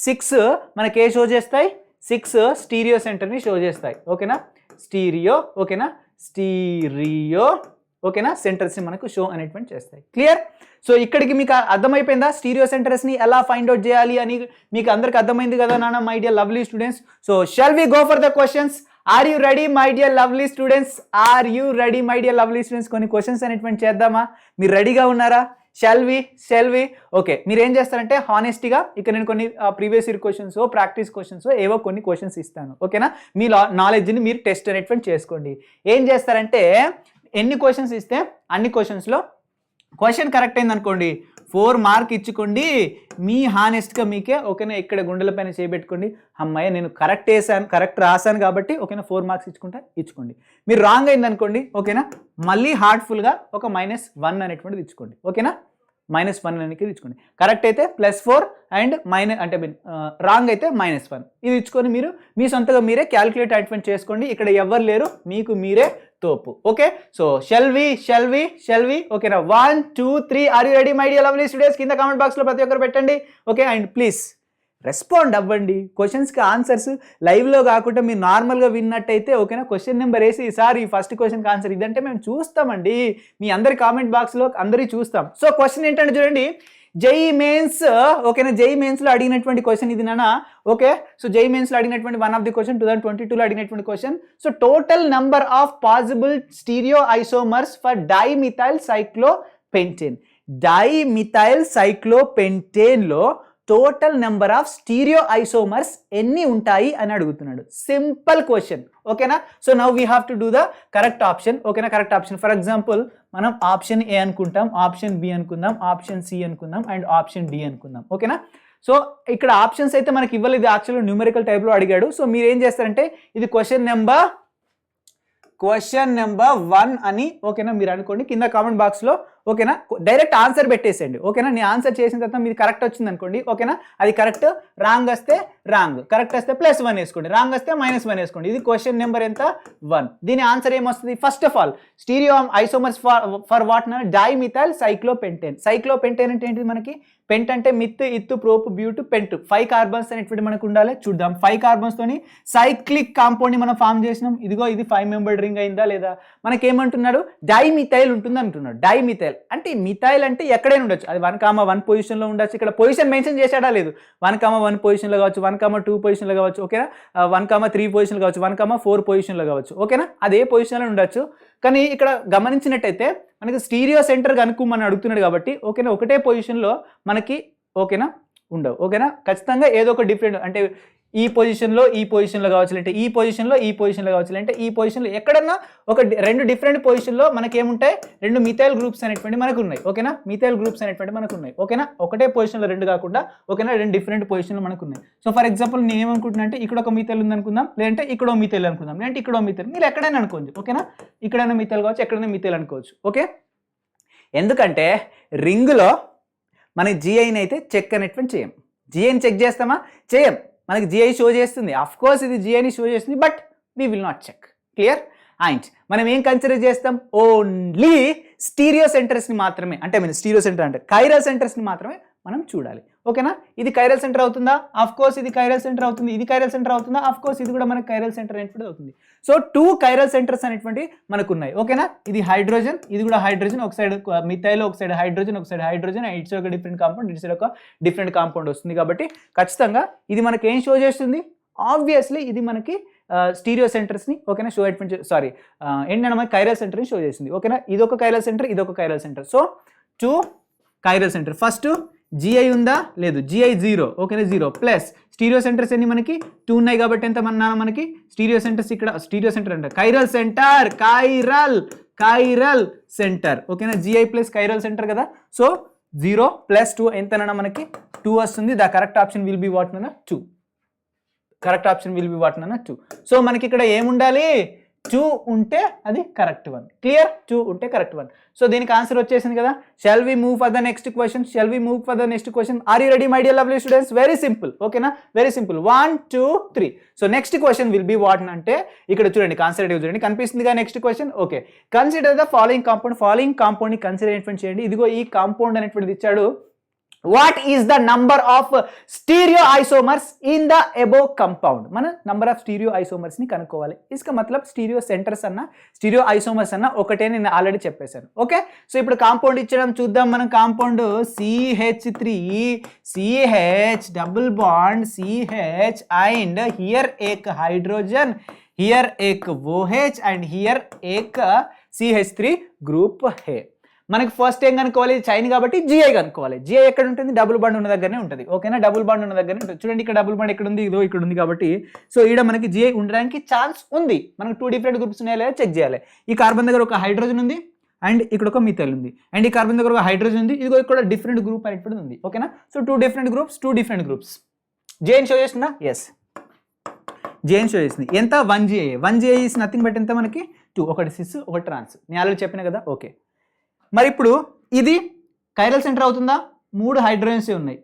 6 మనకి ఏ షో చేస్తాయి? 6 స్టీరియో సెంటర్ని షో చేస్తాయి. ఓకేనా? స్టీరియో. ఓకేనా? స్టీరియో. ఓకేనా? సెంటర్స్ని మనకు షో అనేటువంటి చేస్తాయి. క్లియర్? సో ఇక్కడికి మీకు అర్థమైపోయిందా స్టీరియో సెంటర్స్ని ఎలా ఫైండ్ అవుట్ చేయాలి అని? మీకు అందరికి అర్థమైంది కదా నాన్న my dear lovely students? So shall we go for the questions? Are you ready my dear lovely students? Are you ready my dear lovely students? కొన్ని క్వశ్చన్స్ అనేటువంటి చేద్దామా? మీరు రెడీగా ఉన్నారా? Shall we? ఓకే, మీరు ఏం చేస్తారంటే హానెస్టీగా ఇక్కడ నేను కొన్ని previous year questions, practice questions, ఏవో కొన్ని క్వశ్చన్స్ ఇస్తాను. ఓకేనా? మీ నాలెడ్జ్ని మీరు టెస్ట్ అనేటువంటి చేసుకోండి. ఏం చేస్తారంటే ఎన్ని క్వశ్చన్స్ ఇస్తే అన్ని క్వశ్చన్స్లో క్వశ్చన్ కరెక్ట్ అయింది అనుకోండి 4 మార్క్ ఇచ్చుకోండి. మీ హానెస్ట్గా మీకే. ఓకేనా? ఇక్కడ గుండెల పైన చేయబెట్టుకోండి. అమ్మాయి నేను కరెక్ట్ రాశాను కాబట్టి ఓకేనా 4 మార్క్స్ ఇచ్చుకోండి. మీరు రాంగ్ అయింది అనుకోండి ఓకేనా మళ్ళీ హార్ట్ఫుల్గా ఒక -1 అనేటువంటిది ఇచ్చుకోండి. ఓకేనా? -1 అనేది ఇచ్చుకోండి. కరెక్ట్ అయితే +4 అండ్ రాంగ్ అయితే -1 ఇది ఇచ్చుకొని మీరు మీ సొంతగా మీరే క్యాలిక్యులేట్ అనేటువంటి చేసుకోండి. ఇక్కడ ఎవరు లేరు, మీకు మీరే తోపు. Okay, so shall we? ఓకేనా? 1 2 3 are you ready my dear lovely students? కింద కామెంట్ బాక్స్లో ప్రతి ఒక్కరు పెట్టండి. ఓకే, అండ్ ప్లీజ్ రెస్పాండ్ అవ్వండి. క్వశ్చన్స్కి ఆన్సర్స్ లైవ్లో కాకుండా మీరు నార్మల్గా విన్నట్టయితే ఓకేనా క్వశ్చన్ నెంబర్ వేసి సార్ ఈ ఫస్ట్ క్వశ్చన్కి ఆన్సర్ ఇదంటే మేము చూస్తామండి. మీ అందరి కామెంట్ బాక్స్లో అందరికీ చూస్తాం. సో క్వశ్చన్ ఏంటంటే చూడండి, జేఈ మెయిన్స్. ఓకేనా? జేఈ మెయిన్స్లో అడిగినటువంటి క్వశ్చన్ ఇది నాన్న. ఓకే, సో జేఈ మెయిన్స్లో అడిగినటువంటి వన్ ఆఫ్ ది క్వశ్చన్ 2022లో అడిగినటువంటి question. So total number of possible stereo isomers for dimethyl సైక్లోపెంటేన్లో total number of stereo isomers ఎన్ని ఉంటాయి అని అడుగుతున్నాడు. Simple question. ఓకేనా? So now we have to do the correct option. ఓకేనా? కరెక్ట్ ఆప్షన్ ఫర్ ఎగ్జాంపుల్ మనం ఆప్షన్ ఏ అనుకుంటాం, option B అనుకుందాం, ఆప్షన్ సి అనుకుందాం అండ్ ఆప్షన్ డి అనుకుందాం. ఓకేనా? సో ఇక్కడ ఆప్షన్స్ అయితే మనకి ఇవ్వలేదు, యాక్చువల్గా న్యూమరికల్ టైప్లో అడిగాడు. సో మీరు ఏం చేస్తారంటే ఇది క్వశ్చన్ నెంబర్ 1 అని ఓకేనా మీరు అనుకోండి. కింద కామెంట్ బాక్స్లో ఓకేనా డైరెక్ట్ ఆన్సర్ పెట్టేసేయండి. ఓకేనా? నేను ఆన్సర్ చేసిన తర్వాత మీది కరెక్ట్ వచ్చింది అనుకోండి ఓకేనా అది కరెక్ట్, రాంగ్ వస్తే రాంగ్, కరెక్ట్ వస్తే +1 వేసుకోండి, రాంగ్ వస్తే -1 వేసుకోండి. ఇది క్వశ్చన్ నెంబర్ ఎంత? 1. దీని ఆన్సర్ ఏమొస్తుంది? First of all stereo isomers for what నా డైమిథైల్ సైక్లోపెంటేన్. సైక్లోపెంటేన్ అంటే ఏంటిది? మనకి పెంట్ అంటే మిత్, ఇత్తు, ప్రోప్, బ్యూట్, పెంట్ 5 కార్బన్స్ అనేటువంటి మనకు ఉండాలి. చూద్దాం 5 కార్బన్స్ తోని సైక్లిక్ కాంపౌండ్ ని మనం ఫామ్ చేసినాం. ఇదిగో ఇది 5 మెంబర్డ్ రింగ్ అయిందా లేదా? మనకేమంటున్నాడు? డైమిథైల్ ఉంటుంది అంటున్నాడు. డైమిథైల్ అంటే మిథైల్ అంటే ఎక్కడైనా ఉండొచ్చు. అది 1,1 పొజిషన్లో ఉండొచ్చు. ఇక్కడ పొజిషన్ మెన్షన్ చేసాడా లేదు? 1,1 పొజిషన్లో కావచ్చు, 1,2 పొజిషన్లో కావచ్చు. ఓకేనా? 1,3 పొజిషన్లో కావచ్చు, 1,4 పొజిషన్లో కావచ్చు. ఓకేనా? అదే పొజిషన్లో ఉండొచ్చు. కానీ ఇక్కడ గమనించినట్టయితే మనకి స్టీరియో సెంటర్ కనుక్కోమని అడుగుతున్నాడు కాబట్టి ఓకేనా ఒకటే పొజిషన్లో మనకి ఓకేనా ఉండవు. ఓకేనా? ఖచ్చితంగా ఏదో ఒక డిఫరెంట్ అంటే ఈ పొజిషన్లో కావచ్చు, అంటే ఈ పొజిషన్లో కావచ్చు, అంటే ఈ పొజిషన్లో ఎక్కడన్నా ఒక 2 డిఫరెంట్ పొజిషన్లో మనకి ఏముంటాయి? 2 మిథైల్ గ్రూప్స్ అనేటువంటి మనకు ఉన్నాయి. ఓకేనా? మిథైల్ గ్రూప్స్ అనేటువంటి మనకు ఉన్నాయి. ఓకేనా? ఒకటే పొజిషన్లో 2 కాకుండా ఓకేనా 2 డిఫరెంట్ పొజిషన్లో మనకు ఉన్నాయి. సో ఫర్ ఎగ్జాంపుల్ నేను ఏమనుకుంటున్నా అంటే ఇక్కడ ఒక మిథైల్ ఉంది అనుకుందాం, లేదంటే ఇక్కడ మిథైల్ అనుకుందాం, లేదంటే ఇక్కడ మిథైల్, మీరు ఎక్కడైనా అనుకోండి. ఓకేనా? ఇక్కడైనా మిథైల్ కావచ్చు, ఎక్కడైనా మిథైల్ అనుకోవచ్చు. ఓకే, ఎందుకంటే రింగులో మనకి జిఐని అయితే చెక్ అనేటువంటి చేయం. జిఐని చెక్ చేస్తామా? చేయం. మనకి జిఐ షో చేస్తుంది, అఫ్ కోర్స్ ఇది జిఐని షో చేస్తుంది, but we will not check. Clear? And మనం ఏం కన్సిడర్ చేస్తాం? ఓన్లీ స్టీరియో సెంటర్స్ని మాత్రమే, అంటే మీరు స్టీరియో సెంటర్ అంటే కైరల్ సెంటర్స్ని మాత్రమే మనం చూడాలి. ఓకేనా? ఇది కైరల్ సెంటర్ అవుతుందా? అఫ్ కోర్స్ ఇది కైరల్ సెంటర్ అవుతుంది. ఇది కైరల్ సెంటర్ అవుతుందా? అఫ్ కోర్స్ ఇది కూడా మనకి కైరల్ సెంటర్ అనేటువంటి అవుతుంది. సో 2 కైరల్ సెంటర్స్ అనేటువంటి మనకు ఉన్నాయి. ఓకేనా? ఇది హైడ్రోజన్, ఇది కూడా హైడ్రోజన్, ఒక సైడ్ మిథైల్, ఒక సైడ్ హైడ్రోజన్, ఒక సైడ్ హైడ్రోజన్, ఇటు సైడ్ ఒక డిఫరెంట్ కాంపౌండ్, ఇటు సైడ్ ఒక డిఫరెంట్ కాంపౌండ్ వస్తుంది. కాబట్టి ఖచ్చితంగా ఇది మనకి ఏం షో చేస్తుంది? ఆబ్వియస్లీ ఇది మనకి స్టీరియో సెంటర్స్ని ఓకేనా షో సారీ ఏంటంటే మనకి కైరల్ సెంటర్ని షో చేసింది ఓకేనా. ఇదొక కైరల్ సెంటర్, ఇదొక chiral centre. So 2 chiral centre. First GI ఉందా లేదు, జిఐ 0 ఓకేనా 0 ప్లస్ స్టీరియో సెంటర్స్ ఎన్ని మనకి 2 ఉన్నాయి కాబట్టి ఎంత మనకి స్టీరియో సెంటర్స్ ఇక్కడ స్టీరియో సెంటర్ అంటే కైరల్ సెంటర్, కైరల్ సెంటర్ ఓకేనా. జిఐ ప్లస్ కైరల్ సెంటర్ కదా. సో 0 + 2 ఎంతనన్నా మనకి 2 వస్తుంది. The correct option will be what అన్న 2. Correct option will be what అన్న 2. సో మనకి ఇక్కడ ఏముండాలి 2 ఉంటే అది కరెక్ట్ వన్. క్లియర్, 2 ఉంటే కరెక్ట్ వన్. సో దీనికి ఆన్సర్ వచ్చేసింది కదా. Shall we move for the next question. Are you ready my dear lovely students? Very simple ఓకేనా, very simple. 1 2 3. So next question will be what అంటే ఇక్కడ చూడండి concept చూడండి కనిపిస్తుందిగా next question. Okay, consider the following compound ని consider చేయండి. ఇదిగో ఈ కాంపౌండ్ అనేటువంటిది ఇచ్చాడు. What is the number of stereoisomers in the above compound? మన number of stereoisomers ని కనుక్కోవాలి. इसका मतलब స్టీరియో సెంటర్స్ అన్న స్టీరియో ఐసోమర్స్ అన్న ఒకటే నేను ఆల్రెడీ చెప్పేశాను. ఓకే, సో ఇప్పుడు కాంపౌండ్ ఇచ్చడం చూద్దాం. మనం compound CH3 CH double bond CH and here एक हाइड्रोजन, here एक OH and here एक CH3 ग्रुप है. మనకి ఫస్ట్ ఏం కనుక్కోవాలి, చైన్ కాబట్టి జిఐ కనుక్కోవాలి. జిఐ ఎక్కడ ఉంటుంది, డబుల్ బాండ్ ఉన్న దగ్గరనే ఉంటుంది ఓకేనా. డబుల్ బాండ్ ఉన్న దగ్గరనే ఉంటుంది. చూడండి ఇక్కడ డబుల్ బాండ్ ఎక్కడ ఉంది, ఇదో ఇక్కడ ఉంది కాబట్టి సో ఈడ మనకి జిఐ ఉండడానికి ఛాన్స్ ఉంది. మనకు 2 డిఫరెంట్ గ్రూప్స్ ఉన్నాయా లేదా చెక్ చేయాలి. ఈ కార్బన్ దగ్గర ఒక హైడ్రోజన్ ఉంది అండ్ ఇక్కడ ఒక మిథైల్ ఉంది అండ్ ఈ కార్బన్ దగ్గర ఒక హైడ్రోజన్ ఉంది, ఇదిగో ఇక్కడ డిఫరెంట్ గ్రూప్ అనేటువంటి ఉంది ఓకేనా. So 2 different groups. JN show చేస్తుందా? ఎస్, జేఎన్ షో చేసింది. ఎంత 1 GI. 1 GI is nothing but ఎంత మనకి 2, ఒకటి సిస్ ఒకటి ట్రాన్స్. నేను ఆల్రెడీ చెప్పిన కదా. ఓకే, మరి ఇప్పుడు ఇది కైరల్ సెంటర్ అవుతుందా? 3 హైడ్రోజన్స్ ఉన్నాయి,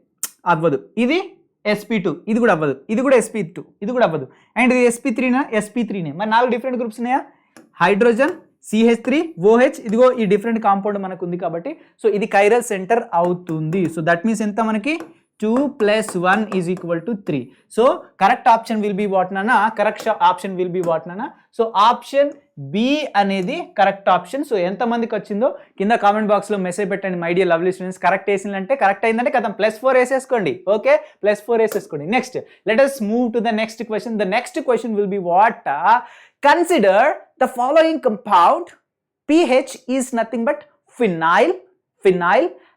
అవ్వదు. ఇది sp2, ఇది కూడా అవ్వదు. ఇది కూడా sp2, ఇది కూడా అవ్వదు. అండ్ ఇది sp3నే. మరి 4 డిఫరెంట్ గ్రూప్స్ ఉన్నాయా? హైడ్రోజన్, CH3, OH, ఇదిగో ఈ డిఫరెంట్ కాంపౌండ్ మనకు ఉంది కాబట్టి సో ఇది కైరల్ సెంటర్ అవుతుంది. సో దట్ మీన్స్ ఎంత మనకి 2 + 1 = 3. So correct option will be what నానా, సో ఆప్షన్ బి అనేది కరెక్ట్ ఆప్షన్. సో ఎంతమందికి వచ్చిందో కింద కామెంట్ బాక్స్లో మెసేజ్ పెట్టండి my dear lovely students. Correct వేసిందంటే కరెక్ట్ అయిందంటే కదా +4 వేసేసుకోండి. ఓకే, +4 వేసేసుకోండి. Next let us move to the next question. The next question will be what, consider the following compound. pH is nothing but phenyl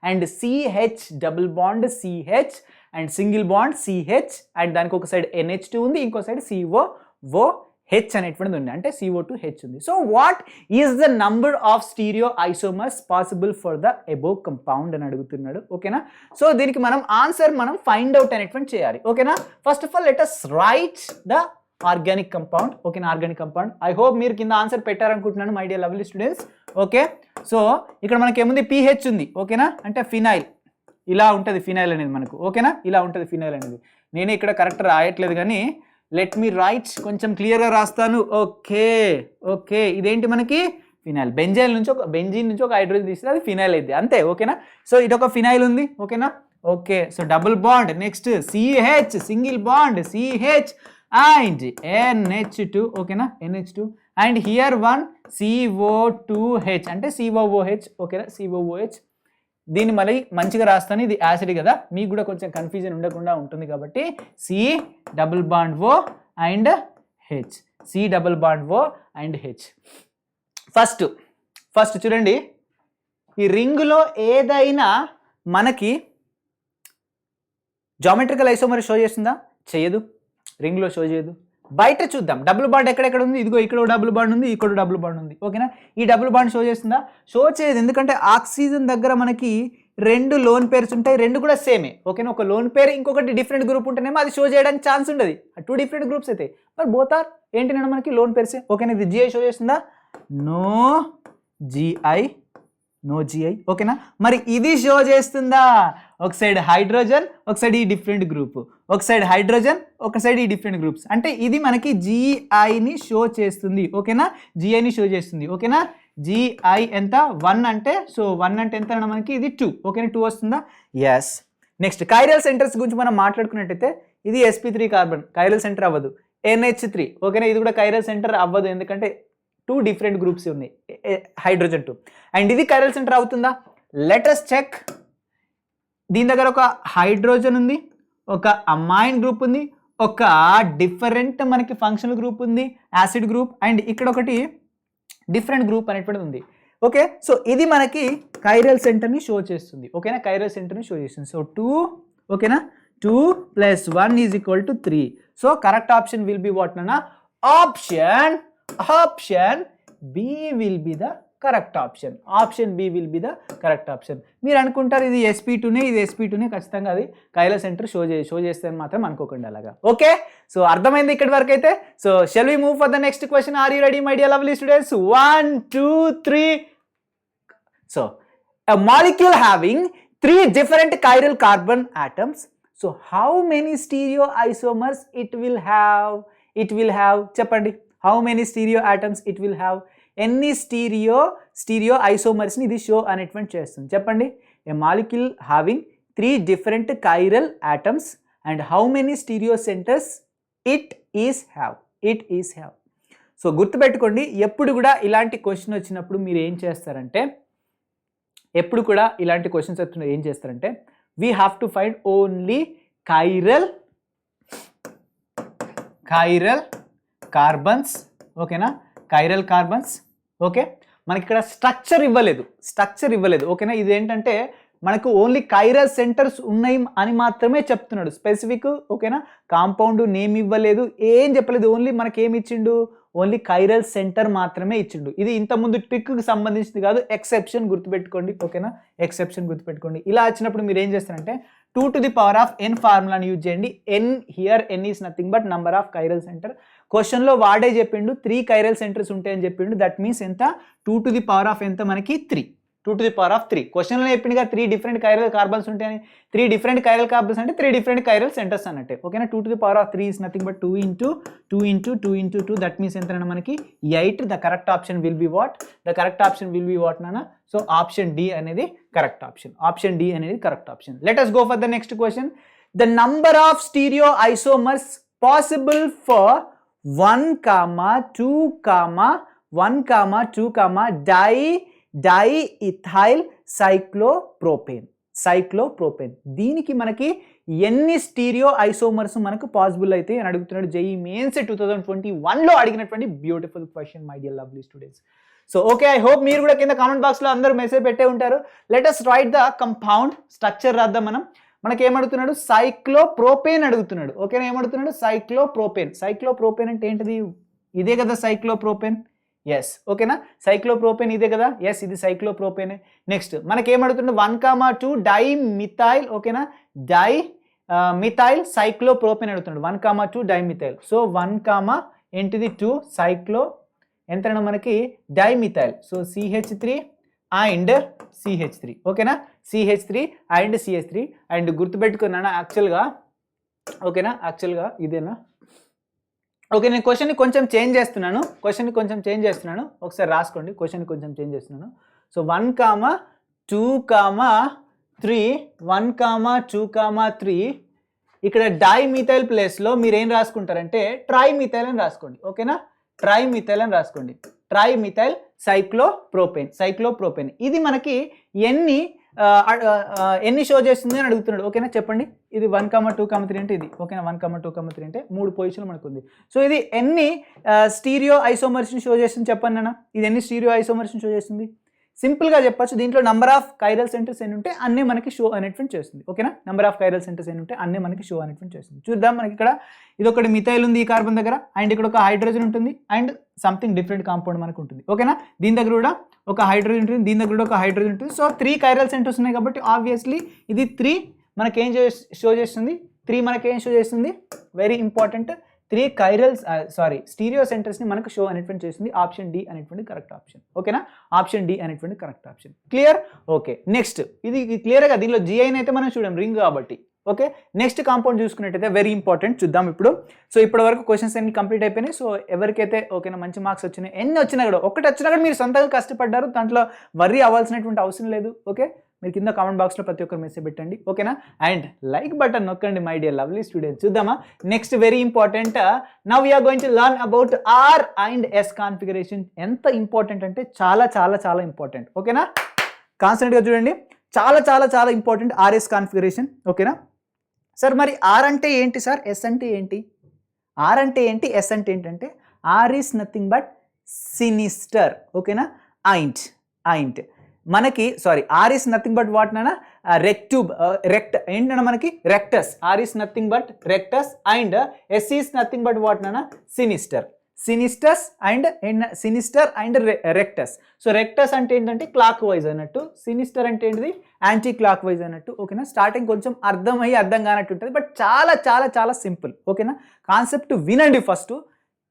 and CH double bond CH and single bond CH and దానికి ఒక side NH2 ఉంది, ఇంకో side COOH అనేటువంటిది ఉంది, అంటే CO2H ఉంది. So what is the number of stereo isomers possible for the above compound అని అడుగుతున్నాడు ఓకేనా. సో దీనికి మనం ఆన్సర్ ఫైండ్ అవుట్ అనేటువంటి చేయాలి ఓకేనా. First of all let us write the organic compound ఓకేనా. ఆర్గానిక్ కంపౌండ్ ఐ హోప్ మీరు కింద ఆన్సర్ పెట్టారనుకుంటున్నాను my dear lovely students. Okay, so ఇక్కడ మనకి ఏముంది, pH ఉంది ఓకేనా, అంటే ఫినైల్. ఇలా ఉంటుంది ఫినైల్ అనేది మనకు ఓకేనా, ఇలా ఉంటుంది ఫినైల్ అనేది. నేనే ఇక్కడ కరెక్ట్ రాయట్లేదు కానీ లెట్ మీ రైట్, కొంచెం క్లియర్గా రాస్తాను. ఓకే, ఇదేంటి మనకి ఫినైల్. బెంజీన్ నుంచి ఒక హైడ్రోజన్ తీస్తే అది ఫినైల్ అయింది అంతే ఓకేనా. సో ఇదొక ఫినైల్ ఉంది ఓకేనా. Okay, so double bond, next CH single bond CH and NH2 ఓకేనా, NH2 and here one CO2H అంటే COOH ఓకేనా, COOH. దీన్ని మళ్ళీ మంచిగా రాస్తాను, ఇది యాసిడ్ కదా, మీకు కూడా కొంచెం కన్ఫ్యూజన్ ఉండకుండా ఉంటుంది కాబట్టి C double bond O and H, C double bond O and H. First చూడండి, ఈ రింగులో ఏదైనా మనకి జామెట్రికల్ ఐసోమర్ షో చేస్తుందా? చేయదు, రింగ్లో షో చేయదు. బయట చూద్దాం, డబుల్ బాండ్ ఎక్కడెక్కడ ఉంది, ఇదిగో ఇక్కడ డబుల్ బాండ్ ఉంది, ఇక్కడ డబుల్ బాండ్ ఉంది ఓకేనా. ఈ డబుల్ బాండ్ షో చేస్తుందా? షో చేయదు, ఎందుకంటే ఆక్సిజన్ దగ్గర మనకి 2 లోన్ పేర్స్ ఉంటాయి, 2 కూడా సేమే ఓకేనా. ఒక లోన్ పేర్ ఇంకొకటి డిఫరెంట్ గ్రూప్ ఉంటేనేమో అది షో చేయడానికి ఛాన్స్ ఉండదు. 2 డిఫరెంట్ గ్రూప్స్ అయితే మరి బోత్ ఆర్ ఏంటి నేను మనకి లోన్ పేర్సే ఓకేనా. ఇది జిఐ షో చేస్తుందా? నో జిఐ ఓకేనా. మరి ఇది షో చేస్తుందా? ఒక సైడ్ హైడ్రోజన్, ఒక సైడ్ ఈ డిఫరెంట్ గ్రూప్, ఒక సైడ్ హైడ్రోజన్, ఒక సైడ్ ఈ డిఫరెంట్ గ్రూప్స్, అంటే ఇది మనకి జిఐని షో చేస్తుంది ఓకేనా. జిఐని షో చేస్తుంది ఓకేనా. జిఐ ఎంత 1 అంటే, సో 1 అంటే ఎంత అన్న మనకి ఇది 2 ఓకేనా. 2 వస్తుందా? ఎస్. నెక్స్ట్ కైరల్ సెంటర్స్ గురించి మనం మాట్లాడుకున్నట్టయితే ఇది sp3 కార్బన్, కైరల్ సెంటర్ అవ్వదు. NH3 ఓకేనా, ఇది కూడా కైరల్ సెంటర్ అవ్వదు, ఎందుకంటే 2 డిఫరెంట్ గ్రూప్స్ ఉన్నాయి, హైడ్రోజన్ 2. అండ్ ఇది కైరల్ సెంటర్ అవుతుందా? Let us check. దీని దగ్గర ఒక హైడ్రోజన్ ఉంది, ఒక అమైన్ గ్రూప్ ఉంది, ఒక డిఫరెంట్ మనకి ఫంక్షనల్ గ్రూప్ ఉంది, యాసిడ్ గ్రూప్, అండ్ ఇక్కడ ఒకటి డిఫరెంట్ గ్రూప్ అనేటువంటిది ఉంది. ఓకే, సో ఇది మనకి కైరల్ సెంటర్ని షో చేస్తుంది. ఓకేనా, కైరల్ సెంటర్ని షో చేస్తుంది. సో 2, ఓకేనా, 2 + 1 = 3. So correct option will be what నాన్న? Option B will be the correct option. Option B will be the correct option. మీరు అనుకుంటారు ఇది sp2నే, ఇది sp2నే, ఖచ్చితంగా అది కైరల్ సెంటర్ షో చేస్తే మాత్రం అనుకోకండి అలాగా. ఓకే, సో అర్థమైంది ఇక్కడి వరకు అయితే. So shall we move for the next question? Are you ready my dear lovely students? 1 2 3. So a molecule having 3 different chiral carbon atoms, so how many stereoisomers it will have? చెప్పండి, how many stereo atoms it will have? ఎన్ని stereo isomers ని ఇది show అనేటువంటి చేస్తుంది చెప్పండి. A molecule having 3 different chiral atoms and how many stereo centers it is have? So గుర్తుపెట్టుకోండి, ఎప్పుడు కూడా ఇలాంటి క్వశ్చన్ వచ్చినప్పుడు మీరు ఏం చేస్తారంటే, we have to find only chiral carbons. ఓకేనా, chiral carbons. ఓకే, మనకి ఇక్కడ స్ట్రక్చర్ ఇవ్వలేదు. ఓకేనా, ఇది ఏంటంటే మనకు ఓన్లీ కైరల్ సెంటర్స్ ఉన్నాయి అని మాత్రమే చెప్తున్నాడు, స్పెసిఫిక్. ఓకేనా, కాంపౌండ్ నేమ్ ఇవ్వలేదు, ఏం చెప్పలేదు. ఓన్లీ మనకి ఏమి ఇచ్చిండు? ఓన్లీ కైరల్ సెంటర్ మాత్రమే ఇచ్చిండు. ఇది ఇంతకుముందు ట్రిక్కి సంబంధించింది కాదు, ఎక్సెప్షన్ గుర్తుపెట్టుకోండి. ఓకేనా, ఎక్సెప్షన్ గుర్తుపెట్టుకోండి. ఇలా వచ్చినప్పుడు మీరు ఏం చేస్తారంటే 2 to the power of n ఫార్ములాని యూజ్ చేయండి. n is nothing but number of chiral centre. క్వశ్చన్లో వాడే చెప్పిండు 3 కైరల్ సెంటర్స్ ఉంటాయని చెప్పిండు. దట్ మీన్స్ ఎంత? 2 to the power of ఎంత మనకి? 3. 2 to the power of 3. క్వశ్చన్లో చెప్పిండుగా 3 different chiral carbons ఉంటాయని. 3 different chiral carbons అంటే 3 different chiral centers అన్నట్టే. ఓకేనా, 2 to the power of 3 is nothing but 2 into 2 into 2 into 2. That means ఎంత మనకి 8. The correct option will be what? నాన్న? So option D అనేది correct option. Let us go for the next question. The number of stereoisomers possible for 1, 2, diethyl cyclopropane. దీనికి మనకి ఎన్ని stereo isomers మనకు possible అయితే అని అడుగుతున్నాడు. జేఈఈ మెయిన్స్ 2021లో అడిగినటువంటి beautiful question my dear lovely students. So okay, I hope మీరు కూడా కింద కామెంట్ బాక్స్లో అందరూ మెసేజ్ పెట్టే ఉంటారు. Let us write the compound structure రాద్దాం మనం. మనకి ఏమడుగుతున్నాడు? సైక్లోప్రోపేన్ అడుగుతున్నాడు. ఓకేనా, ఏమడుగుతున్నాడు? సైక్లోప్రోపేన్ అంటే ఏంటిది? ఇదే కదా సైక్లోప్రోపేన్. ఎస్, ఓకేనా, సైక్లోప్రోపేన్ ఇదే కదా. ఎస్, ఇది సైక్లోప్రోపేనే. నెక్స్ట్ మనకి ఏమడుగుతుండే? 1, 2 డైమిథైల్. ఓకేనా, మిథైల్ సైక్లోప్రోపేన్ అడుగుతున్నాడు. 1, 2 డైమిథైల్. సో 1, ఏంటిది 2 సైక్లో ఎంతైనా మనకి dimethyl. So CH3 and CH3. ఓకేనా, CH3 అండ్ CH3. అండ్ గుర్తుపెట్టుకున్నాను యాక్చువల్గా. ఓకేనా, యాక్చువల్గా ఇదేనా? ఓకే, నేను క్వశ్చన్ని కొంచెం చేంజ్ చేస్తున్నాను. ఒకసారి రాసుకోండి. క్వశ్చన్ని కొంచెం చేంజ్ చేస్తున్నాను. సో 1, 2, 3 1, 2, 3 ఇక్కడ డైమిథైల్ ప్లేస్లో మీరు ఏం రాసుకుంటారంటే ట్రైమిథైల్ అని రాసుకోండి. ఓకేనా, ట్రైమిథైల్ అని రాసుకోండి. Trimethyl cyclopropane. ఇది మనకి ఎన్ని షో చేస్తుంది అని అడుగుతున్నాడు. ఓకేనా, చెప్పండి. ఇది 1, 2, 3 అంటే ఇది. ఓకేనా, 1, 2, 3 అంటే 3 పొజిషన్లు మనకు ఉంది. సో ఇది ఎన్ని స్టీరియో ఐసోమర్స్ని షో చేస్తుంది చెప్పండి అన్న. ఇది ఎన్ని స్టీరియో ఐసోమర్స్ని షో చేస్తుంది? సింపుల్గా చెప్పచ్చు, దీంట్లో నంబర్ ఆఫ్ కైరల్ సెంటర్స్ ఎన్ని ఉంటే అన్నీ మనకి షో అనేటువంటి చేస్తుంది. ఓకేనా, నంబర్ ఆఫ్ కైరల్ సెంటర్స్ ఎన్ని ఉంటే అన్నీ మనకి షో అనేటువంటి చేస్తుంది. చూద్దాం, మనకి ఇక్కడ ఇది ఒకటి మిథైల్ ఉంది ఈ కార్బన్ దగ్గర, అండ్ ఇక్కడ ఒక హైడ్రోజన్ ఉంటుంది, అండ్ సంథింగ్ డిఫరెంట్ కాంపౌండ్ మనకు ఉంటుంది. ఓకేనా, దీని దగ్గర కూడా ఒక హైడ్రోజన్ ఉంటుంది, దీని దగ్గర కూడా ఒక హైడ్రోజన్ ఉంటుంది. సో 3 కైరల్ సెంటర్స్ ఉన్నాయి కాబట్టి ఆబ్వియస్లీ ఇది 3 మనకేం షో చేస్తుంది? 3 మనకేం షో చేస్తుంది? వెరీ ఇంపార్టెంట్, 3 స్టీరియో సెంటర్స్ని మనకు షో అనేటువంటి చేస్తుంది. ఆప్షన్ డి అనేటువంటి కరెక్ట్ ఆప్షన్. ఓకేనా, ఆప్షన్ డి అనేటువంటి correct option. Clear? Okay, next ఇది క్లియర్గా దీనిలో జిఐని అయితే మనం చూడం రింగ్ కాబట్టి. ఓకే, నెక్స్ట్ కాంపౌండ్ చూసుకున్నట్టయితే వెరీ ఇంపార్టెంట్, చూద్దాం ఇప్పుడు. సో ఇప్పటి వరకు క్వశ్చన్స్ అన్ని కంప్లీట్ అయిపోయినాయి. సో ఎవరికైతే ఓకేనా మంచి మార్క్స్ వచ్చినాయి, ఎన్ని వచ్చినా కూడా, ఒకటి వచ్చినా కూడా మీరు సొంతంగా కష్టపడ్డారు, దాంట్లో వర్రీ అవ్వాల్సినటువంటి అవసరం లేదు. ఓకే, మీరు కింద కామెంట్ బాక్స్లో ప్రతి ఒక్కరు మెసేజ్ పెట్టండి. ఓకేనా, అండ్ లైక్ బటన్ నొక్కండి మై డియర్ లవ్లీ స్టూడెంట్స్. చూద్దామా next very important. Now we're going to learn about R and S configuration. ఎంత ఇంపార్టెంట్ అంటే చాలా చాలా చాలా ఇంపార్టెంట్. ఓకేనా, కాన్సన్ట్రేట్గా చూడండి, చాలా చాలా చాలా ఇంపార్టెంట్ ఆర్ఎస్ కాన్ఫిగరేషన్. ఓకేనా, సార్ మరి ఆర్ అంటే ఏంటి సార్, ఎస్ అంటే ఏంటి? ఆర్ అంటే ఏంటి, ఎస్ అంటే ఏంటంటే R is nothing but sinister. ఓకేనా? ఐంట్ మనకి sorry R is nothing but what నానా రెక్ట్ ఏంటన్నా మనకి rectus. R is nothing but rectus and S is nothing but what నానా sinister. Sinister and rectus. So rectus అంటే ఏంటంటే క్లాక్ వైజ్ అన్నట్టు, సినిస్టర్ అంటే ఏంటిది యాంటీ క్లాక్ వైజ్ అన్నట్టు. ఓకేనా? స్టార్టింగ్ కొంచెం అర్థం కానట్టు ఉంటుంది, బట్ చాలా చాలా చాలా సింపుల్. ఓకేనా? కాన్సెప్ట్ వినండి ఫస్ట్,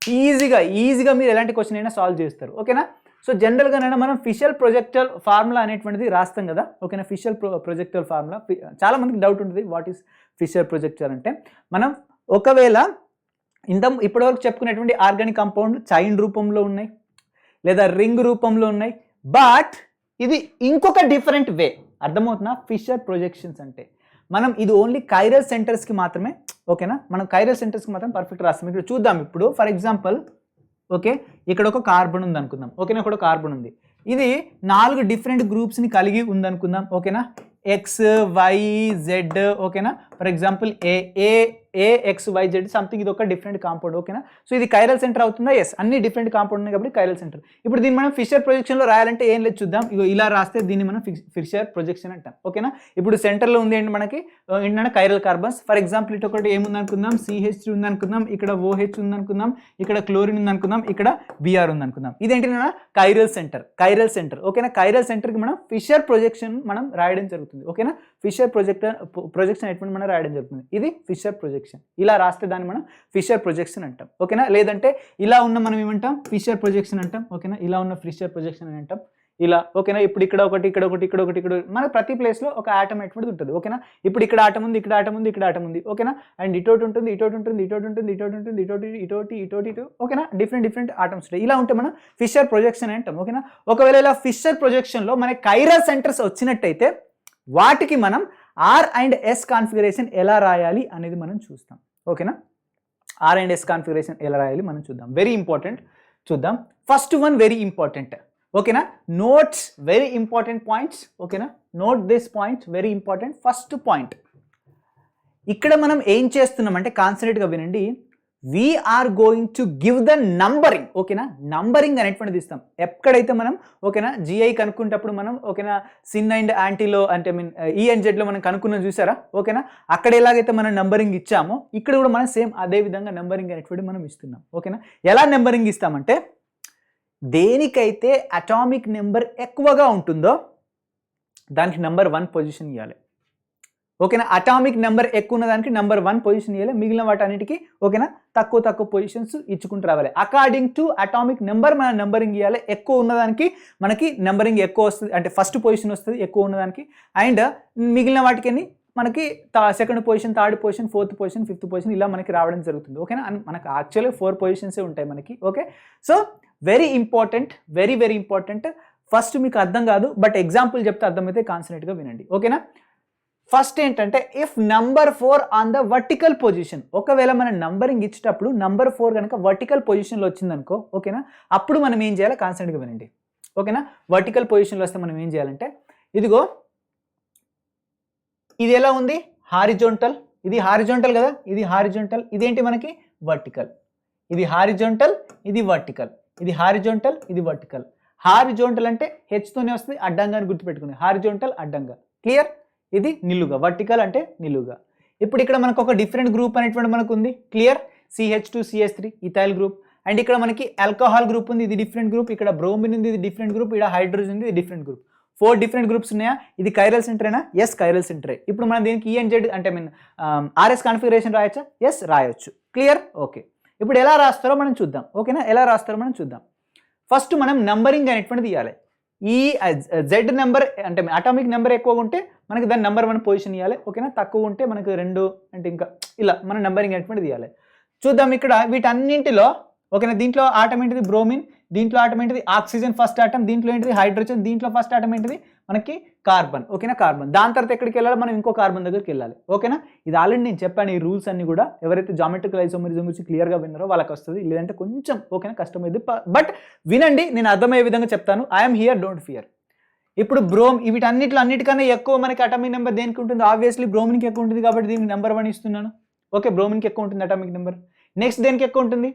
ఈజీగా మీరు ఎలాంటి క్వశ్చన్ అయినా సాల్వ్ చేస్తారు. ఓకేనా? సో జనరల్గానైనా మనం ఫిషర్ ప్రొజెక్టల్ ఫార్ములా అనేటువంటిది రాస్తాం కదా. ఓకేనా? ఫిషర్ ప్రొజెక్టల్ ఫార్ములా చాలా మందికి డౌట్ ఉంటుంది, వాట్ ఈస్ ఫిషర్ ప్రొజెక్టర్ అంటే. మనం ఒకవేళ ఇప్పటివరకు చెప్పుకునేటువంటి ఆర్గానిక్ కాంపౌండ్ చైన్ రూపంలో ఉన్నాయి లేదా రింగ్ రూపంలో ఉన్నాయి, బట్ ఇది ఇంకొక డిఫరెంట్ వే. అర్థమవుతుందా? ఫిషర్ ప్రొజెక్షన్స్ అంటే మనం ఇది ఓన్లీ కైరల్ సెంటర్స్కి మాత్రమే. ఓకేనా? మనం కైరల్ సెంటర్స్కి మాత్రం పర్ఫెక్ట్ రాస్తాం. ఇక్కడ చూద్దాం. ఇప్పుడు ఫర్ ఎగ్జాంపుల్ ఓకే, ఇక్కడ ఒక కార్బన్ ఉంది అనుకుందాం. ఓకేనా? ఇక్కడ కార్బన్ ఉంది, ఇది 4 డిఫరెంట్ గ్రూప్స్ని కలిగి ఉందనుకుందాం. ఓకేనా? X Y Z. ఓకేనా? ఫర్ ఎగ్జాంపుల్ AXYZ సంథింగ్, ఇది ఒక డిఫరెంట్ కాంపౌండ్. ఓకేనా? సో ఇది కైరల్ సెంటర్ అవుతుందా? ఎస్, అన్ని డిఫరెంట్ కాంపౌండ్ ఉన్నాయి కాబట్టి కైరల్ సెంటర్. ఇప్పుడు దీన్ని మనం ఫిషర్ ప్రొజెక్షన్లో రాయాలంటే ఏం లేదు, చూద్దాం. ఇగో ఇలా రాస్తే దీన్ని మనం ఫిషర్ ప్రొజెక్షన్ అంటాం. ఓకేనా? ఇప్పుడు సెంటర్లో ఉంది ఏంటి మనకి ఏంటంటే కైరల్ కార్బన్స్. ఫర్ ఎగ్జాంపుల్ ఇటు ఒకటి ఏముంది అనుకుందాం, CH3 ఉంది అనుకుందాం, ఇక్కడ OH ఉంది అనుకుందాం, ఇక్కడ క్లోరిన్ ఉంది అనుకుందాం, ఇక్కడ Br ఉంది అనుకుందాం. ఇదేంటి కైరల్ సెంటర్. ఓకేనా? కైరల్ సెంటర్కి మనం ఫిషర్ ప్రొజెక్షన్ మనం రాయడం జరుగుతుంది. ఓకేనా? ఫిషర్ ప్రొజెక్షన్ ఎటువంటి మనం రాయడం జరుగుతుంది. ఇది ఫిషర్ ప్రొజెక్షన్. ఇలా రాస్తే దాన్ని మనం ఫిషర్ ప్రొజెక్షన్ అంటాం. ఓకేనా? లేదంటే ఇలా ఉన్న మనం ఏమంటాం, ఫిషర్ ప్రొజెక్షన్ అంటాం. ఓకేనా? ఇలా ఉన్న ఫిషర్ ప్రొజెక్షన్ అని అంటాం. ఇలా. ఓకేనా? ఇప్పుడు ఇక్కడ ఒకటి మన ప్రతి ప్లేస్లో ఒక ఆటమ్ అటువంటిది ఉంటుంది. ఓకేనా? ఇప్పుడు ఇక్కడ ఆటం ఉంది, ఇక్కడ ఆటం ఉంది. ఓకేనా? అండ్ ఇటోటి ఉంటుంది. ఓకేనా? డిఫరెంట్ ఆటమ్స్ ఉంటాయి. ఇలా ఉంటే మనం ఫిషర్ ప్రొజెక్షన్ అంటాం. ఓకేనా? ఒకవేళ ఇలా ఫిషర్ ప్రొజెక్షన్లో మనకి కైరల్ సెంటర్స్ వచ్చినట్టయితే వాటికి మనం ఆర్ అండ్ ఎస్ కాన్ఫిగరేషన్ ఎలా రాయాలి అనేది మనం చూస్తాం. ఓకేనా? ఆర్ అండ్ ఎస్ కాన్ఫిగరేషన్ ఎలా రాయాలి మనం చూద్దాం. Very important. చూద్దాం. First one very important. ఓకేనా? Notes very important points. ఓకేనా? Note this point, very important. First point, ఇక్కడ మనం ఏం చేస్తున్నామంటే కాన్సన్ట్రేట్గా వినండి. We're going to give the numbering. ఓకేనా? నంబరింగ్ అనేటువంటిది ఇస్తాం ఎక్కడైతే మనం. ఓకేనా? GI కనుక్కుంటప్పుడు మనం ఓకేనా సిన్ అండ్ యాంటీలో అంటే ENZలో మనం కనుక్కున్నాం చూసారా. ఓకేనా? అక్కడ ఎలాగైతే మనం నంబరింగ్ ఇచ్చామో ఇక్కడ కూడా మనం సేమ్ అదే విధంగా నంబరింగ్ అనేటువంటి మనం ఇస్తున్నాం. ఓకేనా? ఎలా నంబరింగ్ ఇస్తామంటే దేనికైతే అటామిక్ నెంబర్ ఎక్కువగా ఉంటుందో దానికి నెంబర్ 1 పొజిషన్ ఇవ్వాలి. ఓకేనా? అటామిక్ నెంబర్ ఎక్కువ ఉన్న దానికి నెంబర్ 1 పొజిషన్ ఇవ్వాలి. మిగిలిన వాటన్నిటికీ ఓకేనా తక్కువ పొజిషన్స్ ఇచ్చుకుంటూ రావాలి. అకార్డింగ్ టు అటామిక్ నెంబర్ మనం నెంబరింగ్ ఇవ్వాలి. ఎక్కువ ఉన్నదానికి మనకి నెంబరింగ్ ఎక్కువ వస్తుంది, అంటే ఫస్ట్ పొజిషన్ వస్తుంది ఎక్కువ ఉన్నదానికి. అండ్ మిగిలిన వాటికి మనకి second position, third position, fourth position, fifth position ఇలా మనకి రావడం జరుగుతుంది. ఓకేనా? మనకు యాక్చువల్గా 4 పొజిషన్సే ఉంటాయి మనకి. Okay? So very important, very important. First మీకు అర్థం కాదు, బట్ ఎగ్జాంపుల్ చెప్తే అర్థమైతే కాన్సన్ట్రేట్గా వినండి. ఓకేనా? ఫస్ట్ ఏంటంటే if number 4 on the vertical position, ఒకవేళ మనం నంబరింగ్ ఇచ్చేటప్పుడు నంబర్ 4 కనుక వర్టికల్ పొజిషన్లో వచ్చిందనుకో. ఓకేనా? అప్పుడు మనం ఏం చేయాలి కాన్సన్ట్రేట్గా వినండి. ఓకేనా? వర్టికల్ పొజిషన్లో వస్తే మనం ఏం చేయాలంటే ఇదిగో ఇది ఎలా ఉంది, హారిజోంటల్. ఇది హారిజోంటల్ కదా, ఇది హారిజోంటల్. ఇదేంటి మనకి వర్టికల్. ఇది హారిజోంటల్, ఇది వర్టికల్. ఇది హారిజోంటల్, ఇది వర్టికల్. హారిజోంటల్ అంటే హెచ్తోనే వస్తుంది, అడ్డంగా అని గుర్తుపెట్టుకుని. హారిజోంటల్ అడ్డంగా. క్లియర్? ఇది నిలువుగా. వర్టికల్ అంటే నిలువుగా. ఇప్పుడు ఇక్కడ మనకు ఒక డిఫరెంట్ గ్రూప్ అనేటువంటి మనకు ఉంది. Clear? CH2CH3 ethyl group. And ఇక్కడ మనకి ఆల్కహాల్ గ్రూప్ ఉంది, ఇది డిఫరెంట్ గ్రూప్. ఇక్కడ బ్రోమిన్ ఉంది, ఇది డిఫరెంట్ గ్రూప్. ఇక్కడ హైడ్రోజన్ ఉంది, ఇది డిఫరెంట్ గ్రూప్. 4 డిఫరెంట్ గ్రూప్స్ ఉన్నాయా? ఇది కైరల్ సెంటరేనా? ఎస్, కైరల్ సెంటరే. ఇప్పుడు మనం దీనికి ENZ అంటే RS కాన్ఫిగరేషన్ రాయొచ్చా? ఎస్, రాయొచ్చు. క్లియర్? ఓకే. ఇప్పుడు ఎలా రాస్తారో మనం చూద్దాం. ఓకేనా? ఎలా రాస్తారో మనం చూద్దాం. ఫస్ట్ మనం నంబరింగ్ అనేటువంటిది ఇవ్వాలి. ఈ Z నెంబర్ అంటే అటామిక్ నెంబర్ ఎక్కువగా ఉంటే మనకి దాని నెంబర్ 1 పొజిషన్ ఇవ్వాలి. ఓకేనా? తక్కువ ఉంటే మనకి 2 అంటే ఇంకా ఇలా మనం నెంబరింగ్ అనేటువంటిది ఇవ్వాలి. చూద్దాం ఇక్కడ వీటన్నింటిలో. ఓకేనా? దీంట్లో ఆటం ఏంటిది? బ్రోమిన్. దీంట్లో ఆటం ఏంటిది? Oxygen first atom. దీంట్లో ఏంటిది? హైడ్రోజన్. దీంట్లో ఫస్ట్ ఆటం ఏంటిది? మనకి కార్బన్. ఓకేనా? కార్బన్. దాని తర్వాత ఎక్కడికి వెళ్ళాలి? మనం ఇంకో కార్బన్ దగ్గరికి వెళ్ళాలి. ఓకేనా? ఇది ఆల్రెడీ నేను చెప్పాను. ఈ రూల్స్ అన్ని కూడా ఎవరైతే జామెట్రికల్ ఐసోమరిజం గురించి క్లియర్గా విన్నారో వాళ్ళకి వస్తుంది, లేదంటే కొంచెం ఓకేనా కష్టమైంది. బట్ వినండి, నేను అర్థమయ్యే విధంగా చెప్తాను. I'm here, don't fear. ఇప్పుడు వీటన్నిటికన్నా ఎక్కువ మనకి అటామిక్ నెంబర్ దేనికి ఉంటుంది? ఆబ్వియస్లీ బ్రోమిన్కి ఎక్కువ ఉంటుంది కాబట్టి దీనికి నెంబర్ 1 ఇస్తున్నాను. ఓకే, బ్రోమిన్కి ఎక్కువ ఉంటుంది అటామిక్ నెంబర్. నెక్స్ట్ దేనికి ఎక్కువ ఉంటుంది?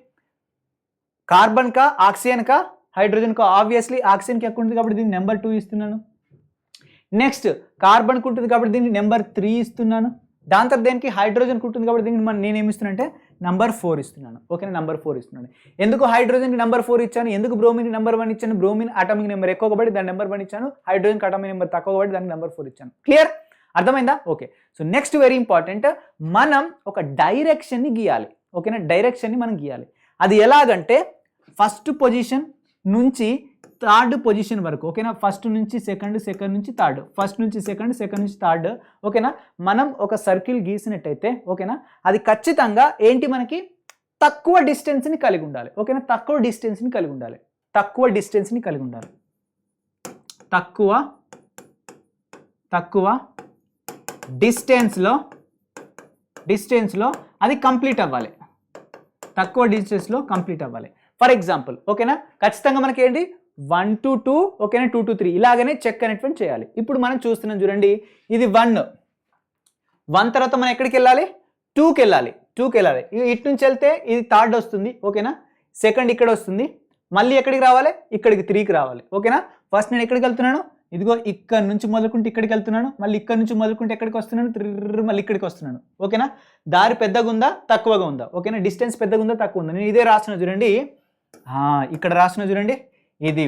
కార్బన్ కా, ఆక్సిజన్ కా, హైడ్రోజన్ కా? ఆబ్వియస్లీ ఆక్సిజన్కి ఎక్కువ ఉంటుంది కాబట్టి దీనికి నెంబర్ 2 ఇస్తున్నాను. నెక్స్ట్ కార్బన్కి ఉంటుంది కాబట్టి దీనికి నెంబర్ 3 ఇస్తున్నాను. దాని తర్వాత దేనికి? హైడ్రోజన్కి ఉంటుంది కాబట్టి దీనికి నేను ఏమి ఇస్తున్నాను అంటే నెంబర్ 4 ఇస్తున్నాను. ఓకే, నెంబర్ 4 ఇస్తున్నాను. ఎందుకు హైడ్రోజన్కి నెంబర్ 4 ఇచ్చాను? ఎందుకు బ్రోమిన్కి నెంబర్ 1 ఇచ్చాను? బ్రోమిన్ అటామిక్ నెంబర్ ఎక్కువ కాబట్టి దాని నెంబర్ 1 ఇచ్చాను. హైడ్రోజన్కి అటామిక్ నెంబర్ తక్కువ కాబట్టి దానికి నెంబర్ 4 ఇచ్చాను. క్లియర్? అర్థమైందా? Okay, so next very important, మనం ఒక డైరెక్షన్ని గీయాలి. ఓకేనా, డైరెక్షన్ని మనం గీయాలి. అది ఎలాగంటే ఫస్ట్ పొజిషన్ నుంచి థర్డ్ పొజిషన్ వరకు. ఓకేనా, ఫస్ట్ నుంచి సెకండ్, సెకండ్ నుంచి థర్డ్, ఫస్ట్ నుంచి సెకండ్, సెకండ్ నుంచి థర్డ్. ఓకేనా, మనం ఒక సర్కిల్ గీసినట్టయితే ఓకేనా, అది ఖచ్చితంగా ఏంటి మనకి తక్కువ డిస్టెన్స్ని కలిగి ఉండాలి. ఓకేనా, తక్కువ డిస్టెన్స్ని కలిగి ఉండాలి. తక్కువ డిస్టెన్స్ని కలిగి ఉండాలి. తక్కువ డిస్టెన్స్లో అది కంప్లీట్ అవ్వాలి. తక్కువ డిస్టెన్స్లో కంప్లీట్ అవ్వాలి. ఫర్ ఎగ్జాంపుల్ ఓకేనా, ఖచ్చితంగా మనకి ఏంటి 1 to 2, ఓకేనా 2 to 3 ఇలాగనే చెక్ అనేటువంటి చేయాలి. ఇప్పుడు మనం చూస్తున్నాం చూడండి, ఇది 1 తర్వాత మనం ఎక్కడికి వెళ్ళాలి? 2కి వెళ్ళాలి. ఇటు నుంచి వెళ్తే ఇది థర్డ్ వస్తుంది. ఓకేనా, సెకండ్ ఇక్కడ వస్తుంది. మళ్ళీ ఎక్కడికి రావాలి? ఇక్కడికి 3కి రావాలి. ఓకేనా, ఫస్ట్ నేను ఎక్కడికి వెళ్తున్నాను? ఇదిగో ఇక్కడ నుంచి మొదలుకుంటే ఇక్కడికి వెళ్తున్నాను. మళ్ళీ ఇక్కడ నుంచి మొదలుకుంటే ఎక్కడికి వస్తున్నాను? మళ్ళీ ఇక్కడికి వస్తున్నాను. ఓకేనా, దారి పెద్దగా ఉందా తక్కువగా ఉందా? ఓకేనా, డిస్టెన్స్ పెద్దగా ఉందా తక్కువ ఉందా? నేను ఇదే రాసిన చూడండి, ఇక్కడ రాసిన చూడండి, ఇది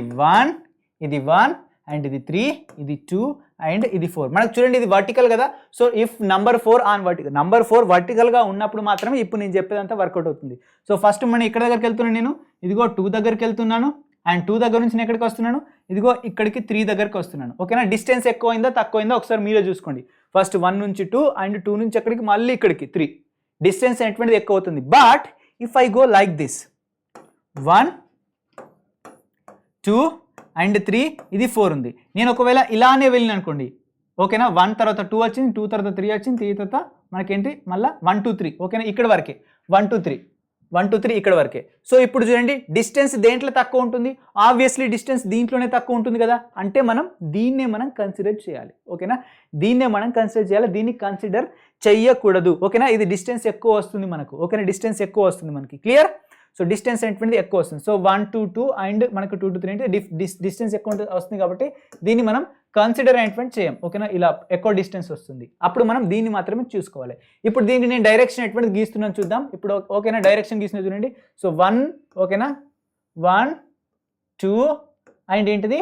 1 అండ్ ఇది 3, ఇది 2 అండ్ ఇది 4. మనకు చూడండి ఇది వర్టికల్ కదా. So if number 4 on vertical, number 4 వర్టికల్గా ఉన్నప్పుడు మాత్రమే ఇప్పుడు నేను చెప్పేదంతా వర్కౌట్ అవుతుంది. సో ఫస్ట్ మనం ఇక్కడ దగ్గరికి వెళ్తున్నాను, నేను ఇదిగో 2 దగ్గరికి వెళ్తున్నాను. అండ్ 2 దగ్గర నుంచి నేను ఎక్కడికి వస్తున్నాను? ఇదిగో ఇక్కడికి 3 దగ్గరికి వస్తున్నాను. ఓకేనా, డిస్టెన్స్ ఎక్కువైందా తక్కువైందా ఒకసారి మీరే చూసుకోండి. ఫస్ట్ 1 నుంచి 2 అండ్ 2 నుంచి ఎక్కడికి? మళ్ళీ ఇక్కడికి 3. డిస్టెన్స్ అనేటువంటిది ఎక్కువ అవుతుంది. But if I go like this 1, 2 and 3, ఇది 4 ఉంది. నేను ఒకవేళ ఇలానే వెళ్ళిన అనుకోండి, ఓకేనా, 1 తర్వాత 2 వచ్చింది, 2 తర్వాత 3 వచ్చింది, 3 తర్వాత మనకేంటి మళ్ళీ 1 2 3. ఓకేనా, ఇక్కడ వరకే 1 2 3 ఇక్కడ వరకే. సో ఇప్పుడు చూడండి డిస్టెన్స్ దేంట్లో తక్కువ ఉంటుంది? ఆబ్వియస్లీ డిస్టెన్స్ దీంట్లోనే తక్కువ ఉంటుంది కదా. అంటే దీన్నే మనం కన్సిడర్ చేయాలి. ఓకేనా, దీన్ని కన్సిడర్ చెయ్యకూడదు. ఓకేనా, ఇది డిస్టెన్స్ ఎక్కువ వస్తుంది మనకు. ఓకేనా, డిస్టెన్స్ ఎక్కువ వస్తుంది మనకి. క్లియర్? సో డిస్టెన్స్ అనేటువంటిది ఎక్కువ వస్తుంది. సో 1 to 2 అండ్ మనకు 2 to 3 అంటే డిస్టెన్స్ ఎక్కువ వస్తుంది కాబట్టి దీన్ని మనం కన్సిడర్ అనేటువంటి చేయం. ఓకేనా, ఇలా ఎక్కువ డిస్టెన్స్ వస్తుంది, అప్పుడు మనం దీన్ని మాత్రమే చూసుకోవాలి. ఇప్పుడు దీన్ని నేను డైరెక్షన్ ఎటువంటి గీస్తున్నాను చూద్దాం. ఇప్పుడు ఓకేనా, డైరెక్షన్ గీసిన చూడండి. సో 1, ఓకేనా, 1 2 అండ్ ఏంటిది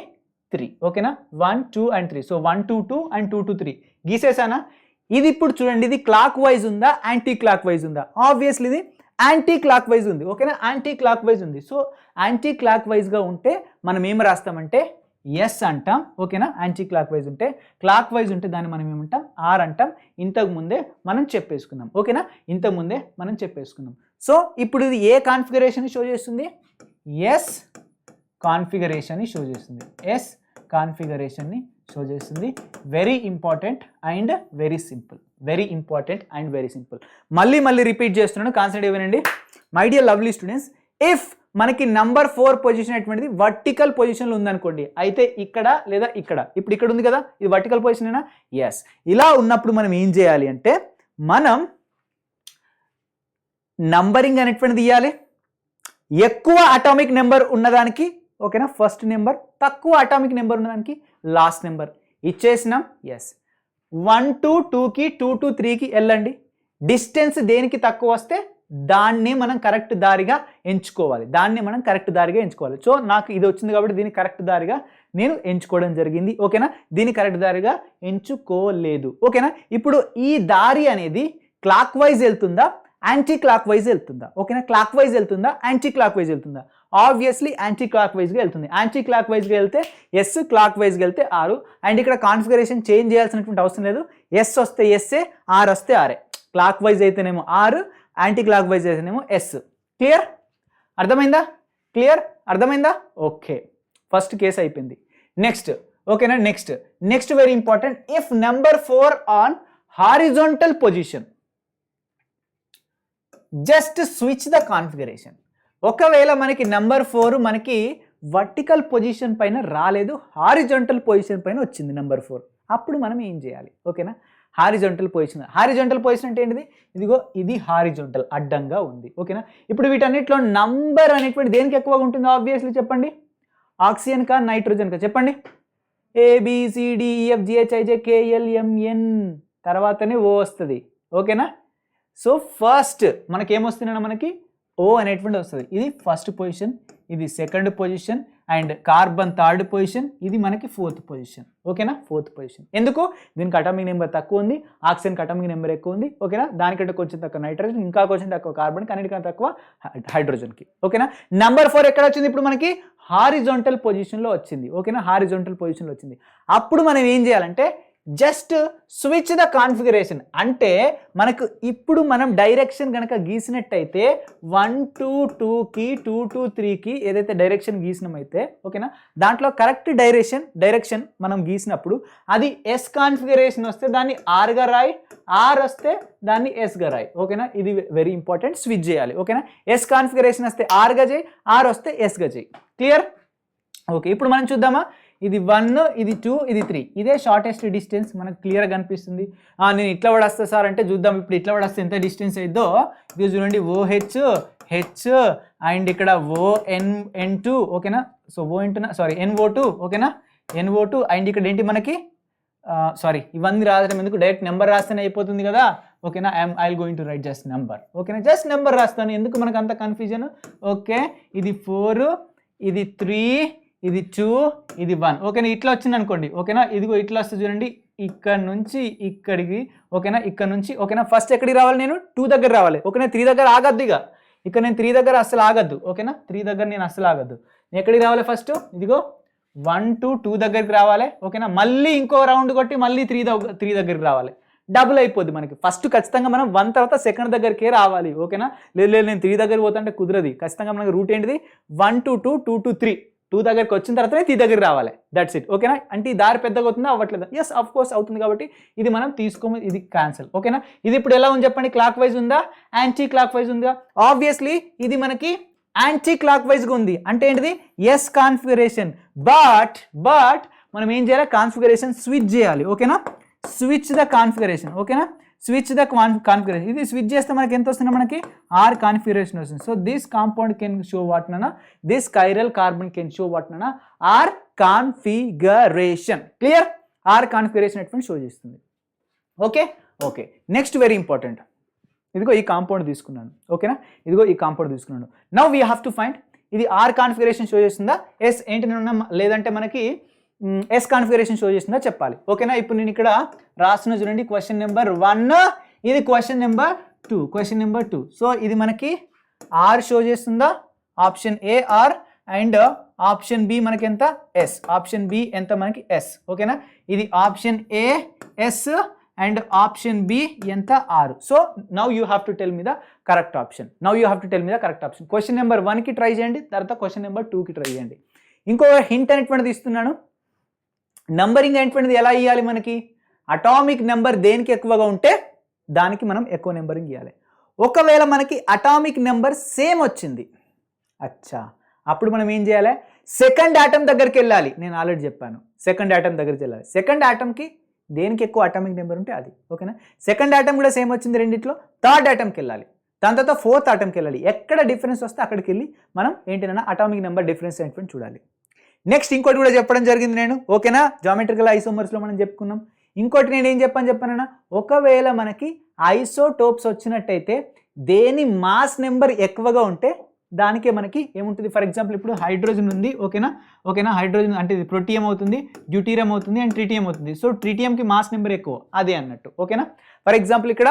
3. ఓకేనా, 1 2 and 3. So 1 to 2 and 2 to 3 గీసేసానా? ఇది ఇప్పుడు చూడండి, ఇది క్లాక్ వైజ్ ఉందా యాంటీ క్లాక్ వైజ్ ఉందా? ఆబ్వియస్లీ ఇది యాంటీ క్లాక్ వైజ్ ఉంది. ఓకేనా, యాంటీ క్లాక్ వైజ్ ఉంది. సో యాంటీ క్లాక్ వైజ్గా ఉంటే మనం ఏం రాస్తామంటే ఎస్ అంటాం. ఓకేనా, యాంటీ క్లాక్ వైజ్ ఉంటే. క్లాక్ వైజ్ ఉంటే దాన్ని మనం ఏమంటాం? ఆర్ అంటాం. ఇంతకుముందే మనం చెప్పేసుకున్నాం. ఓకేనా, ఇంతకుముందే మనం చెప్పేసుకున్నాం. సో ఇప్పుడు ఇది ఏ కాన్ఫిగరేషన్ షో చేస్తుంది? ఎస్ కాన్ఫిగరేషన్ని షో చేస్తుంది. ఎస్ కాన్ఫిగరేషన్ని షో చేస్తుంది. Very important and very simple. మళ్ళీ రిపీట్ చేస్తున్నాను, కాన్సెప్ట్ ఏమేనండి? My dear lovely students, if మనకి నంబర్ 4 పొజిషన్ అటువంటిది వర్టికల్ పొజిషన్లో ఉందనుకోండి, అయితే ఇక్కడ లేదా ఇక్కడ, ఇప్పుడు ఇక్కడ ఉంది కదా, ఇది వర్టికల్ పొజిషనేనా? ఎస్. ఇలా ఉన్నప్పుడు మనం ఏం చేయాలి అంటే మనం నంబరింగ్ అనేటువంటిది ఇవ్వాలి. ఎక్కువ అటామిక్ నెంబర్ ఉన్నదానికి ఓకేనా ఫస్ట్ నెంబర్, తక్కువ అటామిక్ నెంబర్ ఉన్నదానికి లాస్ట్ నెంబర్ ఇచ్చేసినాం. ఎస్. 1 to 2కి 2 to 3కి వెళ్ళండి. డిస్టెన్స్ దేనికి తక్కువ వస్తే దాన్ని మనం కరెక్ట్ దారిగా ఎంచుకోవాలి. సో నాకు ఇది వచ్చింది కాబట్టి దీన్ని కరెక్ట్ దారిగా నేను ఎంచుకోవడం జరిగింది. ఓకేనా, దీన్ని కరెక్ట్ దారిగా ఎంచుకోలేదు. ఓకేనా, ఇప్పుడు ఈ దారి అనేది క్లాక్ వైజ్ వెళ్తుందా యాంటీ క్లాక్ వైజ్ వెళ్తుందా? ఓకేనా, క్లాక్ వైజ్ వెళ్తుందా యాంటీ క్లాక్ వైజ్ వెళ్తుందా? ఆబ్వియస్లీ యాంటీ క్లాక్ వైజ్గా వెళ్తుంది. యాంటీ క్లాక్ వైజ్గా వెళ్తే ఎస్, క్లాక్ వైజ్గా వెళ్తే ఆరు. అండ్ ఇక్కడ కాన్ఫిగరేషన్ చేంజ్ చేయాల్సినటువంటి అవసరం లేదు. ఎస్ వస్తే ఎస్ఏ, ఆర్ వస్తే ఆర్ఏ. క్లాక్ వైజ్ అయితేనేమో ఆర్, యాంటీ క్లాక్ వైజ్ అయితేనేమో ఎస్. క్లియర్? అర్థమైందా? ఓకే, ఫస్ట్ కేసు అయిపోయింది. నెక్స్ట్ ఓకేనా, next very important. If number 4 on horizontal position, just switch the configuration. ఒకవేళ మనకి నెంబర్ 4 మనకి వర్టికల్ పొజిషన్ పైన రాలేదు, హారిజాంటల్ పొజిషన్ పైన వచ్చింది నెంబర్ 4. అప్పుడు మనం ఏం చేయాలి? ఓకేనా, హారిజాంటల్ పొజిషన్ అంటే ఏంటిది? ఇదిగో ఇది హారిజాంటల్, అడ్డంగా ఉంది. ఓకేనా, ఇప్పుడు వీటన్నిటిలో నంబర్ అనేటువంటి దేనికి ఎక్కువగా ఉంటుంది? ఆబ్వియస్లీ చెప్పండి, ఆక్సిజన్ కా నైట్రోజన్ కా? చెప్పండి. ABCDEFGHIJKLMN తర్వాతనే O వస్తుంది. ఓకేనా, సో ఫస్ట్ మనకేమొస్తుందన్న మనకి O అనేటువంటి వస్తుంది. ఇది ఫస్ట్ పొజిషన్, ఇది second position, and carbon third position, ఇది మనకి ఫోర్త్ పొజిషన్. ఓకేనా, ఫోర్త్ పొజిషన్. ఎందుకు? దీనికి అటామిక్ నెంబర్ తక్కువ ఉంది, ఆక్సిజన్కి అటామిక్ నెంబర్ ఎక్కువ ఉంది. ఓకేనా, దానికంటే కొంచెం తక్కువ నైట్రోజన్, ఇంకా కొంచెం తక్కువ కార్బన్కి, అన్నిటికంటే తక్కువ హైడ్రోజన్కి. ఓకేనా, నెంబర్ 4 ఎక్కడ వచ్చింది? ఇప్పుడు మనకి హారిజాంటల్ పొజిషన్లో వచ్చింది. ఓకేనా, హారిజాంటల్ పొజిషన్లో వచ్చింది. అప్పుడు మనం ఏం చేయాలంటే జస్ట్ స్విచ్ ద కాన్ఫిగరేషన్. అంటే మనకు ఇప్పుడు మనం డైరెక్షన్ కనుక గీసినట్టయితే 1 to 2కి 2 to 3కి ఏదైతే డైరెక్షన్ గీసినమైతే, ఓకేనా, దాంట్లో కరెక్ట్ డైరెక్షన్ మనం గీసినప్పుడు అది ఎస్ కాన్ఫిగరేషన్ వస్తే దాన్ని ఆర్గా రాయి, ఆర్ వస్తే దాన్ని ఎస్గా రాయి. ఓకేనా, ఇది వెరీ ఇంపార్టెంట్, స్విచ్ చేయాలి. ఓకేనా, ఎస్ కాన్ఫిగరేషన్ వస్తే ఆర్గా చేయి, ఆర్ వస్తే ఎస్గా చేయి. క్లియర్? ఓకే, ఇప్పుడు మనం చూద్దామా? ఇది 1, ఇది 2, ఇది 3. ఇదే షార్టెస్ట్ డిస్టెన్స్ మనకు క్లియర్గా కనిపిస్తుంది. నేను ఇట్లా కూడా వస్తా సార్ అంటే చూద్దాం. ఇప్పుడు ఇట్లా కూడా వస్తే ఎంత డిస్టెన్స్ అయిద్దో ఇది చూడండి. OH H అండ్ ఇక్కడ ON2. ఓకేనా, సో NO2. ఓకేనా, NO2 అండ్ ఇక్కడ ఏంటి మనకి ఇవన్నీ రాయడం ఎందుకు? డైరెక్ట్ నెంబర్ రాస్తేనే అయిపోతుంది కదా. ఓకేనా, I will going to right just number. ఓకేనా, జస్ట్ నెంబర్ రాస్తాను, ఎందుకు మనకు అంత కన్ఫ్యూజన్? ఓకే, ఇది 4, ఇది 3, ఇది 2, ఇది 1. ఓకేనా, ఇట్లా వచ్చింది అనుకోండి. ఓకేనా, ఇదిగో ఇట్లా వస్తుంది చూడండి, ఇక్కడ నుంచి ఇక్కడికి. ఓకేనా, ఇక్కడ నుంచి. ఓకేనా, ఫస్ట్ ఎక్కడికి రావాలి? నేను 2 దగ్గర రావాలి. ఓకేనా, 3 దగ్గర ఆగద్దు. ఇక ఇక్కడ నేను 3 దగ్గర అస్సలు ఆగద్దు. ఓకేనా, 3 దగ్గర నేను అస్సలు ఆగద్దు. నేను ఎక్కడికి రావాలి? ఫస్ట్ ఇదిగో 1 to 2 దగ్గరికి రావాలి. ఓకేనా, మళ్ళీ ఇంకో రౌండ్ కొట్టి మళ్ళీ 3 దగ్గరికి రావాలి. డబుల్ అయిపోద్ది మనకి. ఫస్ట్ ఖచ్చితంగా మనం 1 తర్వాత సెకండ్ దగ్గరికే రావాలి. ఓకేనా, లేదు నేను 3 దగ్గరికి పోతుంటే కుదరది. ఖచ్చితంగా మనకి రూట్ ఏంటిది? 1 to 2, 2 to 3. 2 దగ్గరికి వచ్చిన తర్వాతనే 3 దగ్గరికి రావాలి. That's it. ఓకేనా, అంటే ఈ దారి పెద్దగా అవుతుందా? అవ్వట్లేదు. ఎస్, ఆఫ్ కోర్స్ అవుతుంది, కాబట్టి ఇది మనం తీసుకోము, ఇది క్యాన్సిల్. ఓకేనా, ఇది ఇప్పుడు ఎలా ఉంది చెప్పండి? క్లాక్ వైజ్ ఉందా, యాంటీ క్లాక్ వైజ్ ఉందా? ఆబ్వియస్లీ ఇది మనకి యాంటీ క్లాక్ వైజ్గా ఉంది. అంటే ఏంటిది? Yes configuration. బట్ మనం ఏం చేయాలి? కాన్ఫిగరేషన్ స్విచ్ చేయాలి. ఓకేనా, స్విచ్ ద కాన్ఫిగరేషన్. ఓకేనా, స్విచ్ ద కాన్ఫిగరేషన్. ఇది స్విచ్ చేస్తే మనకి ఎంత వస్తుంది? మనకి ఆర్ కాన్ఫిగరేషన్ వస్తుంది. So this compound can show what నానా? This chiral carbon can show what నానా? R configuration. Clear? R configuration ఎటువంటి షో చేస్తుంది. Okay, next very important. ఇదిగో ఈ కాంపౌండ్ తీసుకున్నాను. ఓకేనా, ఇదిగో ఈ కాంపౌండ్ తీసుకున్నాను. Now we have to find ఇది ఆర్ కాన్ఫిగరేషన్ షో చేస్తుందా, ఎస్ ఏంటి లేదంటే మనకి ఎస్ కాన్ఫిగరేషన్ షో చేసిందా చెప్పాలి. ఓకేనా, ఇప్పుడు నేను ఇక్కడ రాస్తున్న చూడండి, క్వశ్చన్ నెంబర్ 1, ఇది క్వశ్చన్ నెంబర్ 2. సో ఇది మనకి ఆర్ షో చేస్తుందా? Option A R, and option B మనకి ఎంత? ఎస్. ఆప్షన్ బి ఎంత మనకి? ఎస్. ఓకేనా, ఇది option A S and option B ఎంత? R. So now you have to tell me the correct option. Question number 1కి try చేయండి, తర్వాత క్వశ్చన్ నెంబర్ 2కి ట్రై చేయండి. ఇంకో హింట్ అనేటువంటిది ఇస్తున్నాను. నంబరింగ్ అనేటువంటిది ఎలా ఇవ్వాలి? మనకి అటామిక్ నెంబర్ దేనికి ఎక్కువగా ఉంటే దానికి మనం ఎక్కువ నెంబరింగ్ ఇవ్వాలి. ఒకవేళ మనకి అటామిక్ నెంబర్ సేమ్ వచ్చింది, అప్పుడు మనం ఏం చేయాలి? సెకండ్ ఆటమ్ దగ్గరికి వెళ్ళాలి. నేను ఆల్రెడీ చెప్పాను, సెకండ్ ఆటమ్ దగ్గరికి వెళ్ళాలి. సెకండ్ ఆటమ్కి దేనికి ఎక్కువ అటామిక్ నెంబర్ ఉంటే అది. ఓకేనా, సెకండ్ ఆటమ్ కూడా సేమ్ వచ్చింది రెండిట్లో, థర్డ్ ఆటమ్కి వెళ్ళాలి. దాని తర్వాత ఫోర్త్ ఆటమ్కి వెళ్ళాలి. ఎక్కడ డిఫరెన్స్ వస్తే అక్కడికి వెళ్ళి మనం ఏంటన్నా అటామిక్ నెంబర్ డిఫరెన్స్ ఏంటంటే చూడాలి. నెక్స్ట్ ఇంకోటి కూడా చెప్పడం జరిగింది నేను. ఓకేనా, జామెట్రికల్ ఐసోమర్స్లో మనం చెప్పుకున్నాం. ఇంకోటి నేను ఏం చెప్పానన్నా, ఒకవేళ మనకి ఐసోటోప్స్ వచ్చినట్టయితే దేని మాస్ నెంబర్ ఎక్కువగా ఉంటే దానికే మనకి ఏముంటుంది? ఫర్ ఎగ్జాంపుల్ ఇప్పుడు హైడ్రోజన్ ఉంది. ఓకేనా, హైడ్రోజన్ అంటే ఇది ప్రోటియం అవుతుంది, డ్యూటీరియం అవుతుంది, అండ్ ట్రిటియం అవుతుంది. సో ట్రిటియంకి మాస్ నెంబర్ ఎక్కువ, అదే అన్నట్టు. ఓకేనా, ఫర్ ఎగ్జాంపుల్ ఇక్కడ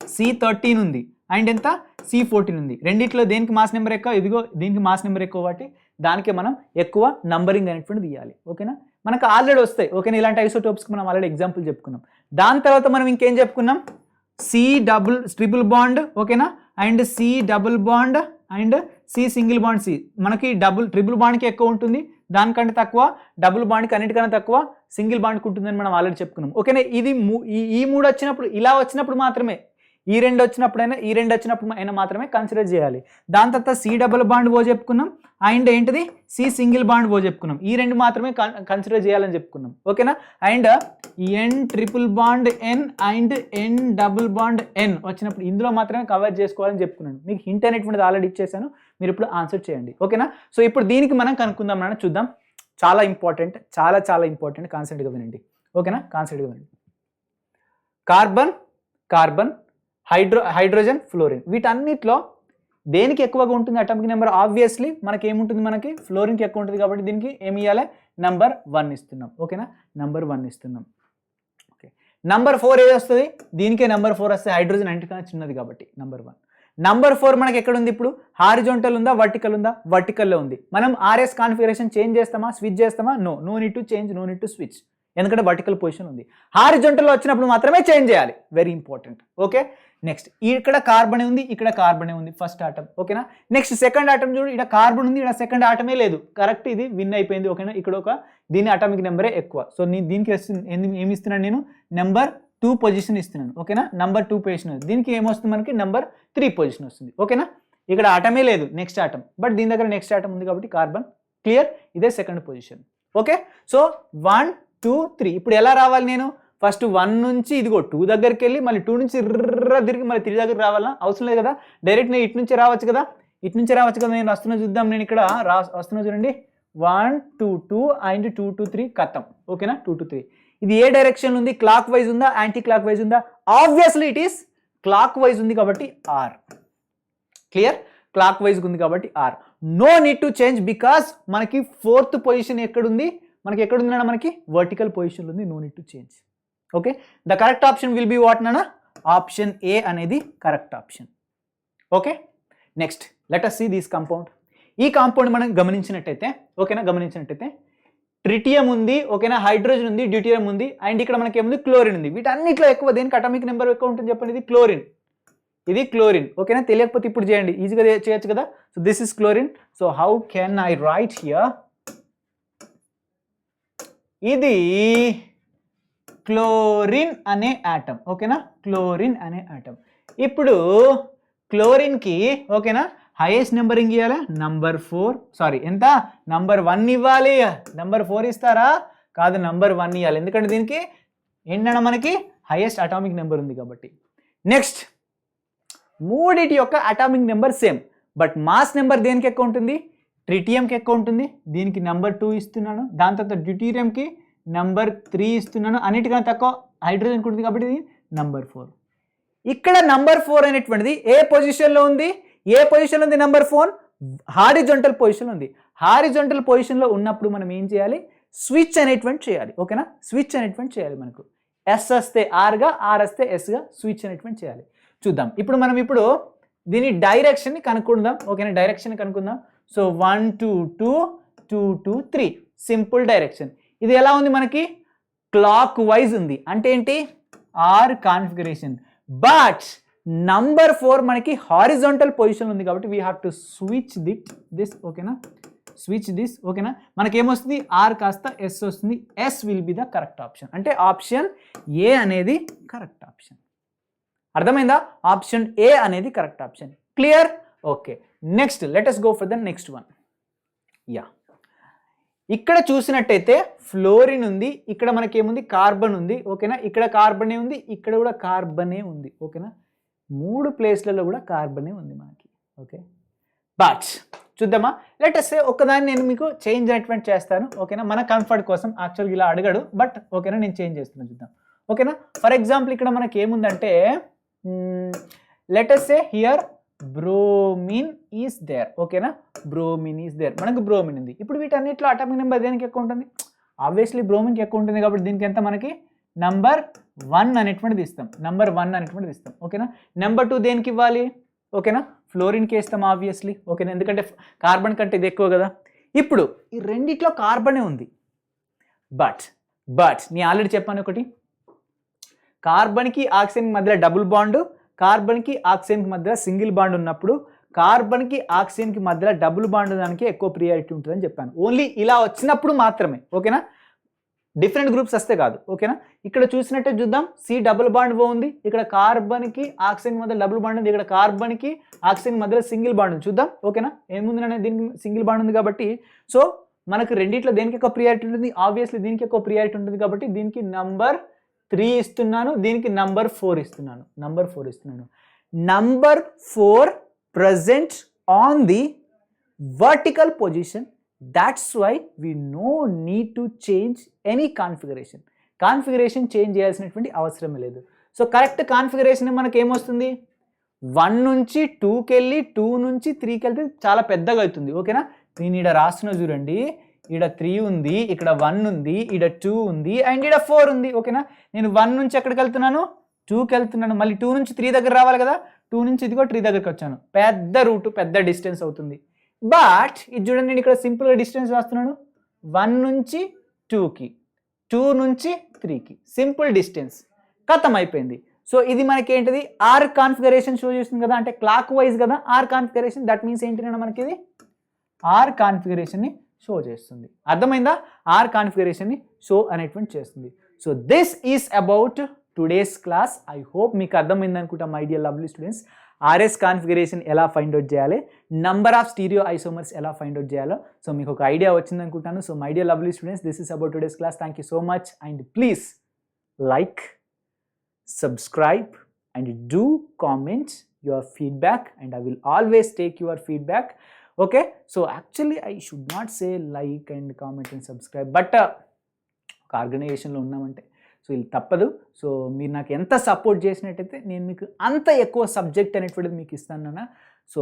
C13 ఉంది అండ్ ఎంత? C14 ఉంది. రెండిట్లో దేనికి మాస్ నెంబర్ ఎక్కువ? ఇదిగో దీనికి మాస్ నెంబర్ ఎక్కువ, కాబట్టి దానికే మనం ఎక్కువ నంబరింగ్ అనేటువంటిది ఇవ్వాలి. ఓకేనా, మనకు ఆల్రెడీ వస్తాయి. ఓకేనా, ఇలాంటి ఐసోటోప్స్కి మనం ఆల్రెడీ ఎగ్జాంపుల్ చెప్పుకున్నాం. దాని తర్వాత మనం ఇంకేం చెప్పుకున్నాం? Triple bond. ఓకేనా, and C double bond and C single bond. మనకి ట్రిపుల్ బాండ్కి ఎక్కువ ఉంటుంది, దానికంటే తక్కువ డబుల్ బాండ్కి అన్నిటికన్నా తక్కువ సింగిల్ బాండ్కి ఉంటుందని మనం ఆల్రెడీ చెప్పుకున్నాం. ఓకేనా, ఇది ఈ 3 వచ్చినప్పుడు, ఇలా వచ్చినప్పుడు మాత్రమే ఈ రెండు వచ్చినప్పుడు అయినా మాత్రమే కన్సిడర్ చేయాలి. దాని తర్వాత సి డబుల్ బాండ్ ఓ చెప్పుకున్నాం అండ్ ఏంటిది సి సింగిల్ బాండ్ ఓ చెప్పుకున్నాం. ఈ రెండు మాత్రమే కన్సిడర్ చేయాలని చెప్పుకున్నాం. ఓకేనా. And N triple bond N and N double bond N వచ్చినప్పుడు ఇందులో మాత్రమే కవర్ చేసుకోవాలని చెప్పుకున్నాను. మీకు హింట్ అనేటువంటిది ఆల్రెడీ ఇచ్చేసాను, మీరు ఇప్పుడు ఆన్సర్ చేయండి. ఓకేనా. సో ఇప్పుడు దీనికి మనం కనుక్కుందాం నాన్న, చూద్దాం. చాలా ఇంపార్టెంట్, చాలా ఇంపార్టెంట్. కాన్సెప్ట్గా వినండి. ఓకేనా. కాన్సెప్ట్గా వినండి. కార్బన్ హైడ్రోజన్ ఫ్లోరిన్ వీటన్నిటిలో దేనికి ఎక్కువగా ఉంటుంది అటామిక్ నెంబర్? ఆబ్వియస్లీ మనకి ఏముంటుంది, మనకి ఫ్లోరిన్కి ఎక్కువ ఉంటుంది కాబట్టి దీనికి ఏమి ఇవ్వాలి? నంబర్ 1 ఇస్తున్నాం. ఓకేనా. నంబర్ 1 ఇస్తున్నాం. ఓకే. నంబర్ 4 ఏది వస్తుంది? దీనికే నంబర్ 4 వస్తే హైడ్రోజన్ అన్నిటికన్నా చిన్నది కాబట్టి నంబర్ 1. నంబర్ 4 మనకి ఎక్కడ ఉంది ఇప్పుడు? హారిజాంటల్ ఉందా, వర్టికల్ ఉందా? వర్టికల్లో ఉంది. మనం ఆర్ఎస్ కాన్ఫిగరేషన్ చేంజ్ చేస్తామా, స్విచ్ చేస్తామా? No need to change, no need to switch. ఎందుకంటే వర్టికల్ పొజిషన్ ఉంది. హారిజాంటల్లో వచ్చినప్పుడు మాత్రమే చేంజ్ చేయాలి. Very important. ఓకే. నెక్స్ట్ ఇక్కడ కార్బన్ ఉంది, ఇక్కడ కార్బన్ ఉంది ఫస్ట్ ఆటం. ఓకేనా. నెక్స్ట్ సెకండ్ ఆటం చూడు, ఇక్కడ కార్బన్ ఉంది, ఇక్కడ సెకండ్ ఆటమే లేదు. కరెక్ట్, ఇది విన్ అయిపోయింది. ఓకేనా. ఇక్కడ దీని అటామిక్ నెంబరే ఎక్కువ. సో దీనికి ఏమి ఇస్తున్నాను నేను? నెంబర్ 2 పొజిషన్ ఇస్తున్నాను. ఓకేనా. Number 2 position. దీనికి ఏమొస్తుంది మనకి? నంబర్ 3 పొజిషన్ వస్తుంది. ఓకేనా. ఇక్కడ ఆటమే లేదు, నెక్స్ట్ ఆటం. బట్ దీని దగ్గర నెక్స్ట్ ఆటం ఉంది కాబట్టి కార్బన్. క్లియర్. ఇదే సెకండ్ పొజిషన్. ఓకే. సో 1 2 3. ఇప్పుడు ఎలా రావాలి నేను? ఫస్ట్ 1 నుంచి ఇదిగో 2 దగ్గరికి వెళ్ళి మళ్ళీ 2 నుంచి తిరిగి మళ్ళీ 3 దగ్గరికి రావాలా? అవసరం లేదు కదా. డైరెక్ట్ నేను ఇటు నుంచి రావచ్చు కదా. నేను వస్తున్నా చూద్దాం. నేను ఇక్కడ వస్తున్నా చూడండి. 1 2 2 అండ్ 2 2 3 కథం. ఓకేనా. 2 2 3. ఇది ఏ డైరెక్షన్ ఉంది? క్లాక్ వైజ్ ఉందా, యాంటీ క్లాక్ వైజ్ ఉందా? Obviously it is clockwise ఉంది కాబట్టి ఆర్. క్లియర్. క్లాక్ వైజ్ ఉంది కాబట్టి R. No need to change because మనకి 4th పొజిషన్ ఎక్కడుంది? మనకి ఎక్కడుంది నాన్న? మనకి వర్టికల్ పొజిషన్ ఉంది. No need to change. Okay. The correct option will be what నాన్న? ఆప్షన్ ఏ అనేది correct option. Okay. Next let us see this compound. ఈ కాంపౌండ్ మనం గమనించినట్టయితే, ఓకేనా, ట్రిటియం ఉంది, ఓకేనా, హైడ్రోజన్ ఉంది, డ్యూటీరియం ఉంది, అండ్ ఇక్కడ మనకి ఏముంది? క్లోరిన్ ఉంది. వీటన్నిటిలో ఎక్కువ దేనికి అటామిక్ నెంబర్ ఎక్కువ ఉంటుంది చెప్పండి? ఇది క్లోరిన్. ఓకేనా. తెలియకపోతే ఇప్పుడు చేయండి, ఈజీగా చేయొచ్చు కదా. So this is chlorine. So how can I right here? ఇది క్లోరిన్ అనే ఆటం. ఓకేనా. క్లోరిన్ అనే ఆటం. ఇప్పుడు క్లోరిన్కి ఓకేనా హైయెస్ట్ నెంబరింగ్ ఇవ్వాలి నంబర్ 4. సారీ, ఎంత? నంబర్ 1 ఇవ్వాలి. నంబర్ 4 ఇస్తారా? కాదు, నంబర్ 1 ఇవ్వాలి. ఎందుకంటే దీనికి ఏంటన్నా మనకి హైయెస్ట్ అటామిక్ నెంబర్ ఉంది కాబట్టి. నెక్స్ట్ మూడిటి యొక్క atomic number same, but mass number దేనికి ఎక్కువ ఉంటుంది? ట్రిటియంకి ఎక్కువ ఉంటుంది. దీనికి నంబర్ 2 ఇస్తున్నాను. దాని తర్వాత డ్యూటీరియంకి నంబర్ 3 ఇస్తున్నాను. అన్నిటికన్నా తక్కువ హైడ్రోజన్కి ఉంటుంది కాబట్టి ఇది నంబర్ 4. ఇక్కడ నంబర్ 4 అనేటువంటిది ఏ పొజిషన్లో ఉంది? నంబర్ 4 హారిజాంటల్ పొజిషన్ ఉంది. హారిజాంటల్ పొజిషన్లో ఉన్నప్పుడు మనం ఏం చేయాలి? స్విచ్ అనేటువంటి చేయాలి. ఓకేనా. స్విచ్ అనేటువంటి చేయాలి. మనకు ఎస్ వస్తే ఆర్గా, ఆర్ వస్తే ఎస్గా స్విచ్ అనేటువంటి చేయాలి. చూద్దాం. ఇప్పుడు దీని డైరెక్షన్ని కనుక్కుందాం. ఓకేనా. డైరెక్షన్ కనుక్కుందాం. So 1 2 2 2 2 3 simple direction. ఇది ఎలా ఉంది? మనకి క్లాక్ వైజ్ ఉంది. అంటే ఏంటి? Are configuration. బట్ నంబర్ 4 మనకి హారిజాంటల్ పొజిషన్ ఉంది కాబట్టి we have to switch this. ఓకేనా. Switch this. ఓకేనా. మనకేమొస్తుంది? ఆర్ కాస్త ఎస్ వస్తుంది. S will be the correct option. అంటే ఆప్షన్ ఏ అనేది కరెక్ట్ ఆప్షన్. అర్థమైందా? ఆప్షన్ ఏ అనేది correct option. Clear. Okay. Next let us go for the next one. Yeah, ఇక్కడ చూసినట్టయితే ఫ్లోరిన్ ఉంది, ఇక్కడ మనకేముంది? కార్బన్ ఉంది. ఓకేనా. ఇక్కడ కార్బనే ఉంది, ఇక్కడ కూడా కార్బనే ఉంది. ఓకేనా. 3 ప్లేస్లలో కూడా కార్బనే ఉంది మనకి. ఓకే. బట్ చూద్దామా? లెట్ us సే ఒక్కదాన్ని నేను మీకు చేంజ్ అనేటువంటి చేస్తాను. ఓకేనా. మన కంఫర్ట్ కోసం. యాక్చువల్గా ఇలా అడగడు, బట్ ఓకేనా నేను చేంజ్ చేస్తున్నాను. చూద్దాం. ఓకేనా. ఫర్ ఎగ్జాంపుల్ ఇక్కడ మనకి ఏముందంటే let us say here bromine is there. ఓకేనా. Bromine is there. మనకు బ్రోమిన్ ఉంది. ఇప్పుడు వీటన్నిటిలో అటామిక్ నెంబర్ దేనికి ఎక్కువ ఉంటుంది? ఆబ్వియస్లీ బ్రోమిన్కి ఎక్కువ ఉంటుంది కాబట్టి దీనికి ఎంత? మనకి నంబర్ 1 అనేటువంటిది ఇస్తాం. ఓకేనా. నెంబర్ 2 దేనికి ఇవ్వాలి? ఓకేనా. ఫ్లోరిన్కి ఇస్తాం ఆబ్వియస్లీ. ఓకేనా. ఎందుకంటే కార్బన్ కంటే ఇది ఎక్కువ కదా. ఇప్పుడు ఈ రెండిట్లో కార్బనే ఉంది. బట్ నేను ఆల్రెడీ చెప్పాను ఒకటి, కార్బన్కి ఆక్సిజన్కి మధ్యలో డబుల్ బాండ్, కార్బన్కి ఆక్సిజన్కి మధ్యలో సింగిల్ బాండ్ ఉన్నప్పుడు కార్బన్కి ఆక్సిజన్కి మధ్యలో డబుల్ బాండ్ దానికి ఎక్కువ ప్రియారిటీ ఉంటుందని చెప్పాను. ఓన్లీ ఇలా వచ్చినప్పుడు మాత్రమే. ఓకేనా. డిఫరెంట్ గ్రూప్స్ వస్తే కాదు, ఓకేనా. ఇక్కడ చూసినట్టే చూద్దాం, సి డబుల్ బాండ్ ఓ ఉంది, ఇక్కడ కార్బన్కి ఆక్సిజన్ మధ్య డబుల్ బాండ్ ఉంది, ఇక్కడ కార్బన్కి ఆక్సిజన్ మధ్యలో సింగిల్ బాండ్ ఉంది. చూద్దాం, ఓకేనా. ఏముంది అనేది దీనికి సింగిల్ బాండ్ ఉంది కాబట్టి సో మనకు రెండిట్లో దేనికి ఎక్కువ ప్రియారిటీ ఉంటుంది, ఆబ్వియస్లీ దీనికి ఎక్కువ ప్రియారిటీ ఉంటుంది కాబట్టి దీనికి నంబర్ 3 ఇస్తున్నాను, దీనికి నంబర్ 4 ఇస్తున్నాను. Number 4 present on the vertical position. That's why we no need to change any configuration. Configuration change చేయాల్సినటువంటి అవసరం లేదు. సో కరెక్ట్ కాన్ఫిగరేషన్ మనకి ఏమొస్తుంది, 1 నుంచి 2కి వెళ్ళి 2 నుంచి 3కి వెళ్తే చాలా పెద్దగా అవుతుంది, ఓకేనా. నేను ఇక్కడ రాస్తున్నా చూడండి, ఇక్కడ 3 ఉంది, ఇక్కడ 1 ఉంది, ఇక్కడ 2 ఉంది అండ్ ఇక్కడ 4 ఉంది, ఓకేనా. నేను 1 నుంచి ఎక్కడికి వెళ్తున్నాను, 2కి వెళ్తున్నాను, మళ్ళీ 2 నుంచి 3 దగ్గర రావాలి కదా, 2 నుంచి ఇదిగో 3 దగ్గరికి వచ్చాను. పెద్ద రూట్, పెద్ద డిస్టెన్స్ అవుతుంది. బట్ ఇది చూడండి, నేను ఇక్కడ సింపుల్గా డిస్టెన్స్ రాస్తున్నాను, 1 నుంచి 2కి, 2 నుంచి 3కి, సింపుల్ డిస్టెన్స్, ఖతం అయిపోయింది. సో ఇది మనకి ఏంటిది, ఆర్ కాన్ఫిగరేషన్ షో చేస్తుంది కదా, అంటే క్లాక్ వైజ్ కదా ఆర్ కాన్ఫిగరేషన్. దట్ మీన్స్ ఏంటంటే మనకి ఇది ఆర్ కాన్ఫిగరేషన్ని షో చేస్తుంది. అర్థమైందా, ఆర్ కాన్ఫిగరేషన్ని షో అనేటువంటి చేస్తుంది. So this is about today's class. I hope మీకు అర్థమైంది అనుకుంటా my dear lovely students. RS configuration ఎలా ఫైండ్ అవుట్ చేయాలి, నంబర్ ఆఫ్ స్టీరియో ఐసోమర్స్ ఎలా ఫైండ్ అవుట్ చేయాలో సో మీకు ఒక ఐడియా వచ్చింది అనుకుంటాను. So my dear lovely students, this is about today's class. Thank you so much and please like, subscribe and do comment your feedback and I will always take your feedback. Okay, so actually I should not say like and comment and subscribe, but ఒక ఆర్గనైజేషన్లో ఉన్నామంటే so ఇది తప్పదు. So మీరు నాకు ఎంత support చేసినట్టయితే నేను మీకు అంత ఎక్కువ సబ్జెక్ట్ అనేటువంటిది మీకు ఇస్తాను. So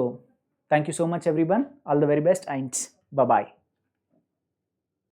thank you so much everyone, all the very best and bye.